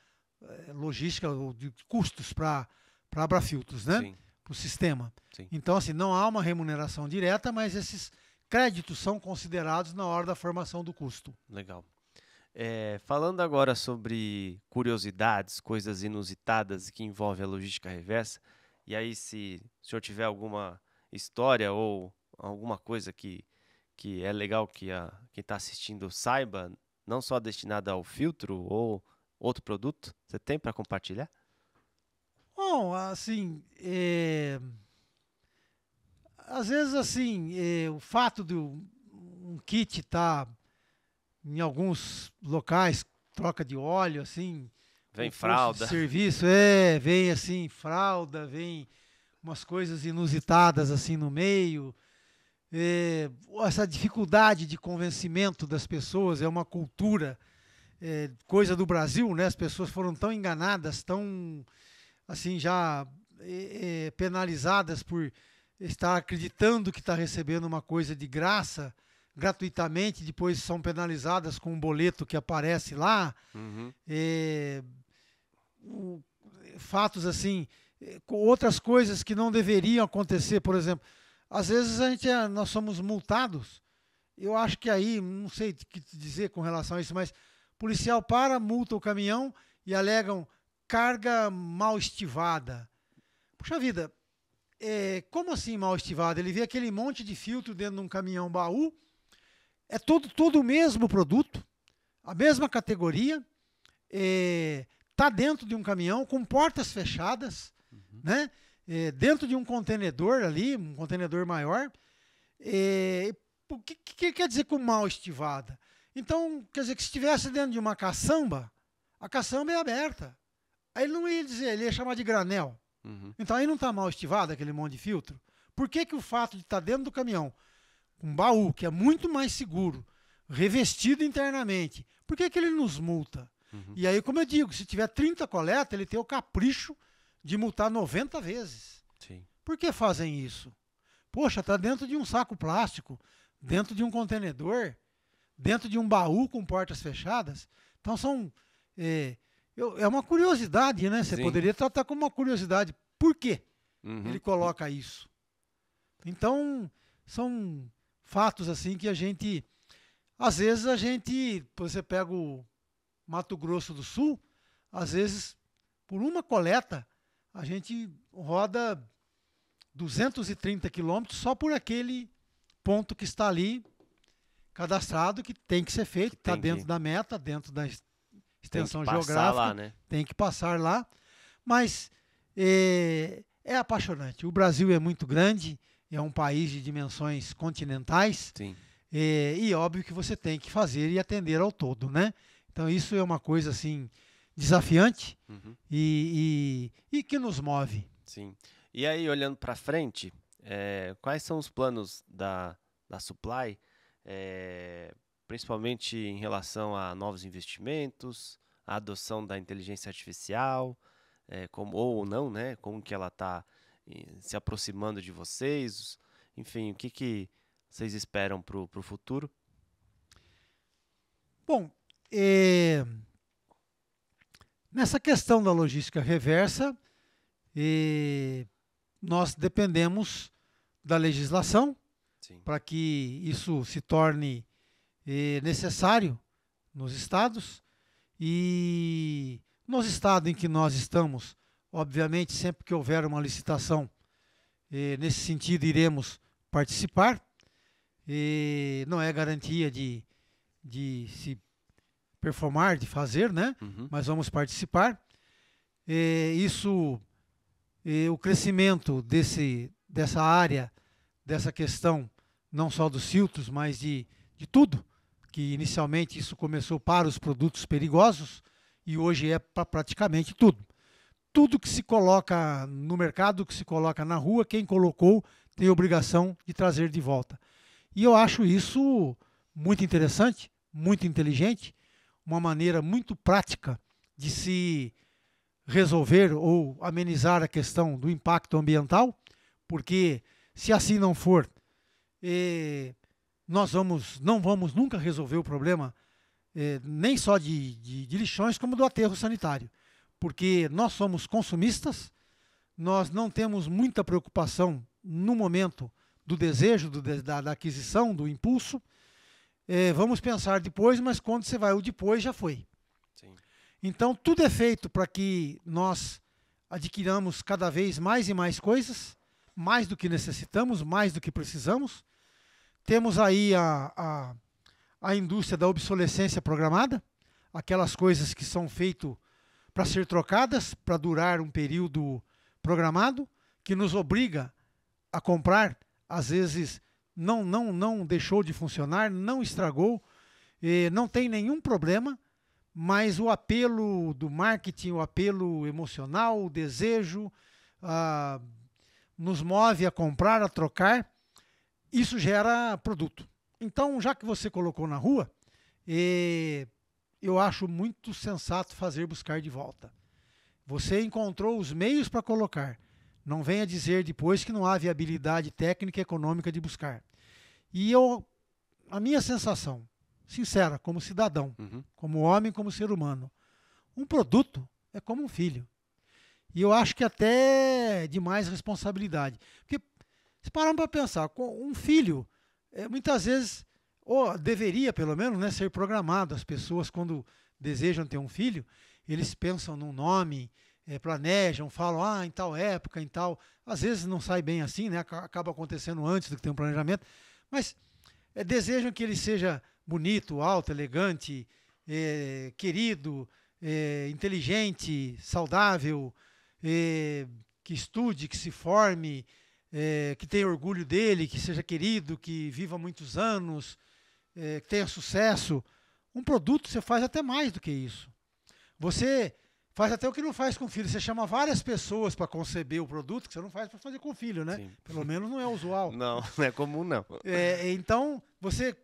B: logística de custos para a Abrafiltros, né? Para o sistema.
A: Sim.
B: Então, assim, não há uma remuneração direta, mas esses créditos são considerados na hora da formação do custo.
A: Legal. Falando agora sobre curiosidades, coisas inusitadas que envolvem a logística reversa, e aí se o senhor tiver alguma história ou alguma coisa que é legal que quem está assistindo saiba, não só destinada ao filtro ou outro produto, você tem para compartilhar?
B: Bom, assim, às vezes assim, o fato de um kit estar em alguns locais, troca de óleo, assim,
A: vem fralda,
B: serviço, vem assim, fralda, vem umas coisas inusitadas assim no meio. Essa dificuldade de convencimento das pessoas é uma cultura, coisa do Brasil, né? As pessoas foram tão enganadas, tão assim já penalizadas por estar acreditando que está recebendo uma coisa de graça, gratuitamente, depois são penalizadas com um boleto que aparece lá. Fatos assim, outras coisas que não deveriam acontecer, por exemplo, às vezes nós somos multados. Eu acho que aí, não sei o que te dizer com relação a isso, mas policial multa o caminhão e alegam carga mal estivada. Puxa vida, como assim mal estivada? Ele vê aquele monte de filtro dentro de um caminhão baú, é todo o mesmo produto, a mesma categoria, está dentro de um caminhão com portas fechadas, né? Dentro de um contenedor ali, um contenedor maior. O que quer dizer com mal estivada? Então, quer dizer que se estivesse dentro de uma caçamba, a caçamba é aberta. Aí ele não ia dizer, ele ia chamar de granel. Então aí não está mal estivado aquele monte de filtro. Por que o fato de estar dentro do caminhão, um baú, que é muito mais seguro, revestido internamente, por que ele nos multa? E aí, como eu digo, se tiver 30 coletas, ele tem o capricho de multar 90 vezes.
A: Sim.
B: Por que fazem isso? Poxa, está dentro de um saco plástico, dentro de um contenedor, dentro de um baú com portas fechadas. Então é uma curiosidade, né? Você poderia tratar como uma curiosidade. Por quê ele coloca isso? Então, são fatos assim que às vezes você pega o Mato Grosso do Sul, às vezes, por uma coleta, a gente roda 230 quilômetros só por aquele ponto que está ali cadastrado, que tem que ser feito, está dentro da meta, dentro da extensão geográfica,
A: lá, né?
B: Tem que passar lá. Mas é apaixonante. O Brasil é muito grande, é um país de dimensões continentais.
A: Sim.
B: E óbvio que você tem que fazer e atender ao todo, né? Então isso é uma coisa assim desafiante e que nos move.
A: Sim. E aí, olhando para frente, quais são os planos da Supply principalmente em relação a novos investimentos, a adoção da inteligência artificial, como, ou não, né? Como que ela está se aproximando de vocês? Enfim, o que vocês esperam para o futuro?
B: Bom, nessa questão da logística reversa, nós dependemos da legislação para que isso se torne necessário nos estados. E nos estados em que nós estamos, obviamente, sempre que houver uma licitação, nesse sentido, iremos participar. Não é garantia de se performar, de fazer, né? Mas vamos participar. O crescimento dessa área, dessa questão, não só dos filtros, mas de tudo, que inicialmente isso começou para os produtos perigosos e hoje é para praticamente tudo. Tudo que se coloca no mercado, que se coloca na rua, quem colocou tem a obrigação de trazer de volta. E eu acho isso muito interessante, muito inteligente, uma maneira muito prática de se resolver ou amenizar a questão do impacto ambiental, porque se assim não for, nós não vamos nunca resolver o problema nem só de lixões, como do aterro sanitário. Porque nós somos consumistas, nós não temos muita preocupação no momento do desejo, da aquisição, do impulso. Vamos pensar depois, mas quando você vai, o depois já foi.
A: Sim.
B: Então, tudo é feito para que nós adquiramos cada vez mais e mais coisas, mais do que necessitamos, mais do que precisamos. Temos aí a indústria da obsolescência programada, aquelas coisas que são feitas para ser trocadas, para durar um período programado, que nos obriga a comprar, às vezes não deixou de funcionar, não estragou, não tem nenhum problema, mas o apelo do marketing, o apelo emocional, o desejo, nos move a comprar, a trocar. Isso gera produto. Então, já que você colocou na rua, eu acho muito sensato buscar de volta. Você encontrou os meios para colocar. Não venha dizer depois que não há viabilidade técnica e econômica de buscar. E a minha sensação, sincera, como cidadão, como homem, como ser humano, um produto é como um filho. E eu acho que até de mais responsabilidade. Porque, se pararmos para pensar, um filho, muitas vezes, ou deveria pelo menos, né, ser programado. As pessoas, quando desejam ter um filho, eles pensam num nome, planejam, falam, em tal época, em tal. Às vezes não sai bem assim, né, acaba acontecendo antes do que ter um planejamento, mas desejam que ele seja bonito, alto, elegante, querido, inteligente, saudável, que estude, que se forme, que tenha orgulho dele, que seja querido, que viva muitos anos, que tenha sucesso. Um produto você faz até mais do que isso. Você faz até o que não faz com o filho. Você chama várias pessoas para conceber o produto, que você não faz para fazer com o filho, né? Sim. Pelo menos não é usual.
A: Não é comum, não.
B: Então, você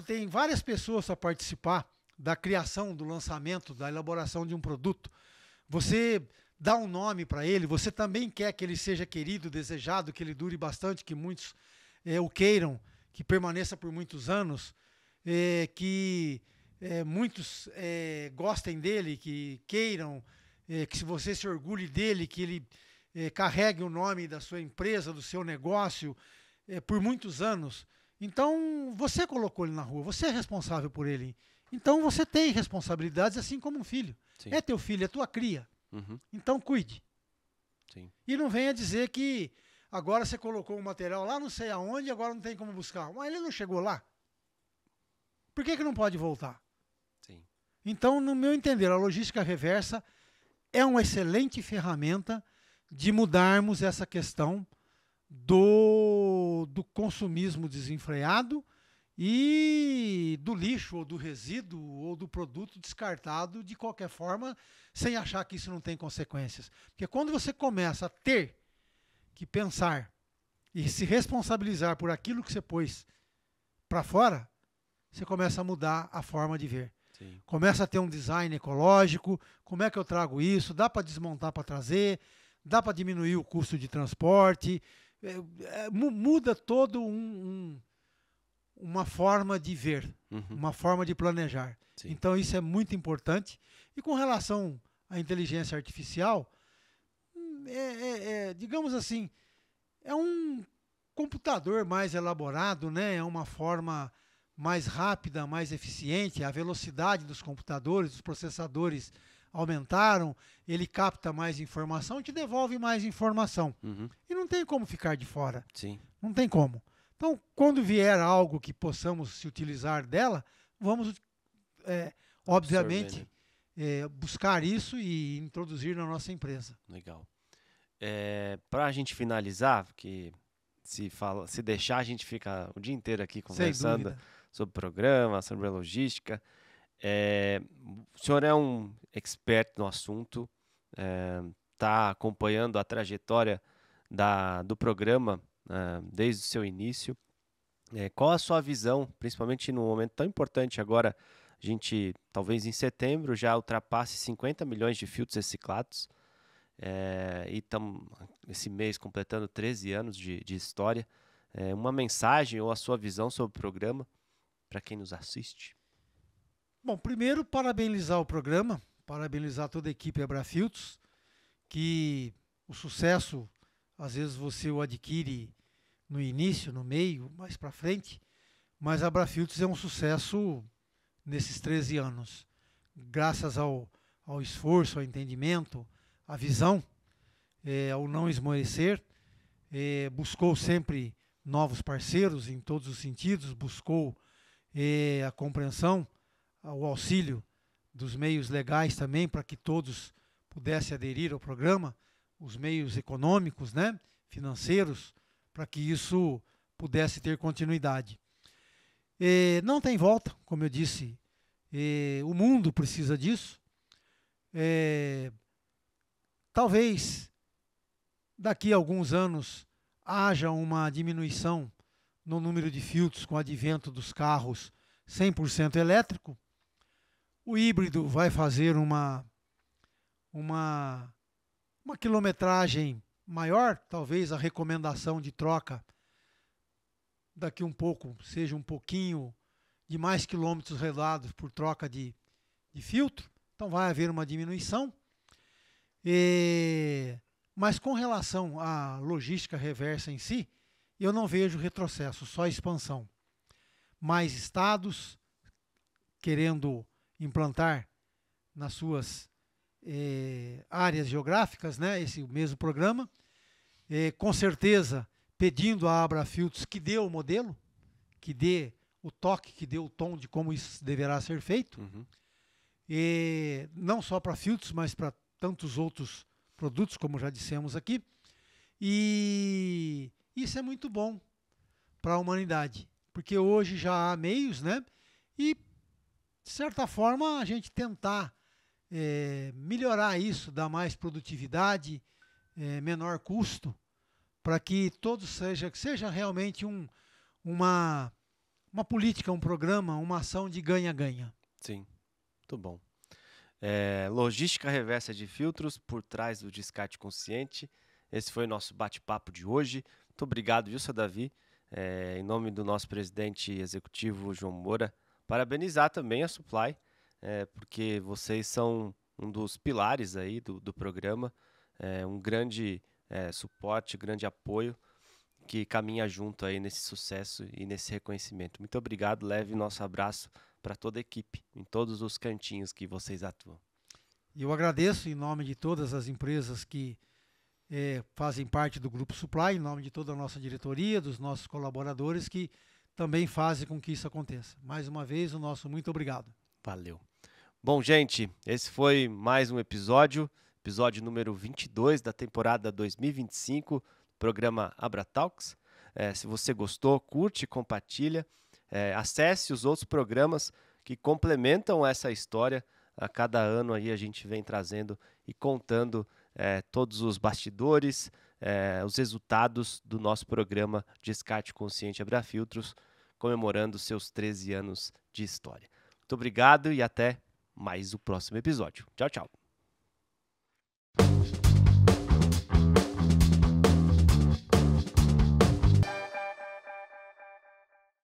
B: tem várias pessoas para participar da criação, do lançamento, da elaboração de um produto. Você dá um nome para ele, você também quer que ele seja querido, desejado, que ele dure bastante, que muitos o queiram, que permaneça por muitos anos, que muitos gostem dele, que queiram, que se você se orgulhe dele, que ele carregue o nome da sua empresa, do seu negócio, por muitos anos. Então, você colocou ele na rua, você é responsável por ele. Então, você tem responsabilidades assim como um filho. Sim. É teu filho, é tua cria. Então, cuide.
A: Sim.
B: E não venha dizer que agora você colocou um material lá não sei aonde e agora não tem como buscar. Mas ele não chegou lá. Por que não pode voltar?
A: Sim.
B: Então, no meu entender, a logística reversa é uma excelente ferramenta de mudarmos essa questão do consumismo desenfreado e do lixo, ou do resíduo, ou do produto descartado de qualquer forma, sem achar que isso não tem consequências. Porque quando você começa a ter que pensar e se responsabilizar por aquilo que você pôs para fora, você começa a mudar a forma de ver.
A: Sim.
B: Começa a ter um design ecológico, como é que eu trago isso, dá para desmontar para trazer, dá para diminuir o custo de transporte, muda todo uma forma de ver, uma forma de planejar.
A: Sim.
B: Então isso é muito importante. E com relação à inteligência artificial, digamos assim, é um computador mais elaborado, né? É uma forma mais rápida, mais eficiente. A velocidade dos computadores, dos processadores aumentaram, ele capta mais informação e te devolve mais informação. E não tem como ficar de fora.
A: Sim.
B: Não tem como. Então, quando vier algo que possamos se utilizar dela, vamos, obviamente, buscar isso e introduzir na nossa empresa.
A: Legal. Para a gente finalizar, porque se deixar, a gente fica o dia inteiro aqui conversando sobre o programa, sobre a logística. O senhor é um expert no assunto, está acompanhando a trajetória do programa desde o seu início. Qual a sua visão, principalmente num momento tão importante agora, a gente talvez em setembro já ultrapasse 50 milhões de filtros reciclados, e estamos esse mês completando 13 anos de história. Uma mensagem ou a sua visão sobre o programa para quem nos assiste?
B: Bom, primeiro parabenizar o programa, parabenizar toda a equipe Abrafiltros, que o sucesso, às vezes você o adquire no início, no meio, mais para frente, mas a Abrafiltros é um sucesso nesses 13 anos, graças ao esforço, ao entendimento, à visão, ao não esmorecer, buscou sempre novos parceiros em todos os sentidos, buscou a compreensão, o auxílio dos meios legais também, para que todos pudessem aderir ao programa, os meios econômicos, né, financeiros, para que isso pudesse ter continuidade. Não tem volta, como eu disse, o mundo precisa disso. Talvez daqui a alguns anos haja uma diminuição no número de filtros com o advento dos carros 100% elétrico. O híbrido vai fazer uma quilometragem maior, talvez a recomendação de troca daqui um pouco seja um pouquinho de mais quilômetros rodados por troca de filtro, então vai haver uma diminuição. Mas com relação à logística reversa em si, eu não vejo retrocesso, só expansão. Mais estados querendo implantar nas suas áreas geográficas, né, esse mesmo programa, com certeza pedindo à Abrafiltros que dê o modelo, que dê o toque, que dê o tom de como isso deverá ser feito, não só para filtros, mas para tantos outros produtos, como já dissemos aqui, e isso é muito bom para a humanidade, porque hoje já há meios, né, e de certa forma a gente tentar melhorar isso, dar mais produtividade, menor custo, para que todos seja realmente uma política, um programa, uma ação de ganha-ganha.
A: Sim, muito bom. Logística reversa de filtros por trás do descarte consciente. Esse foi o nosso bate-papo de hoje. Muito obrigado, viu, seu Davi? Em nome do nosso presidente executivo, João Moura, parabenizar também a Supply, porque vocês são um dos pilares aí do programa, um grande suporte, grande apoio que caminha junto aí nesse sucesso e nesse reconhecimento. Muito obrigado, leve nosso abraço para toda a equipe, em todos os cantinhos que vocês atuam.
B: Eu agradeço em nome de todas as empresas que fazem parte do Grupo Supply, em nome de toda a nossa diretoria, dos nossos colaboradores que também fazem com que isso aconteça. Mais uma vez, o nosso muito obrigado.
A: Valeu. Bom, gente, esse foi mais um episódio número 22 da temporada 2025, programa Abratalks. Se você gostou, curte, compartilha, acesse os outros programas que complementam essa história. A cada ano aí a gente vem trazendo e contando todos os bastidores, os resultados do nosso programa Descarte Consciente Abrafiltros, comemorando seus 13 anos de história. Muito obrigado e até mais o próximo episódio. Tchau, tchau.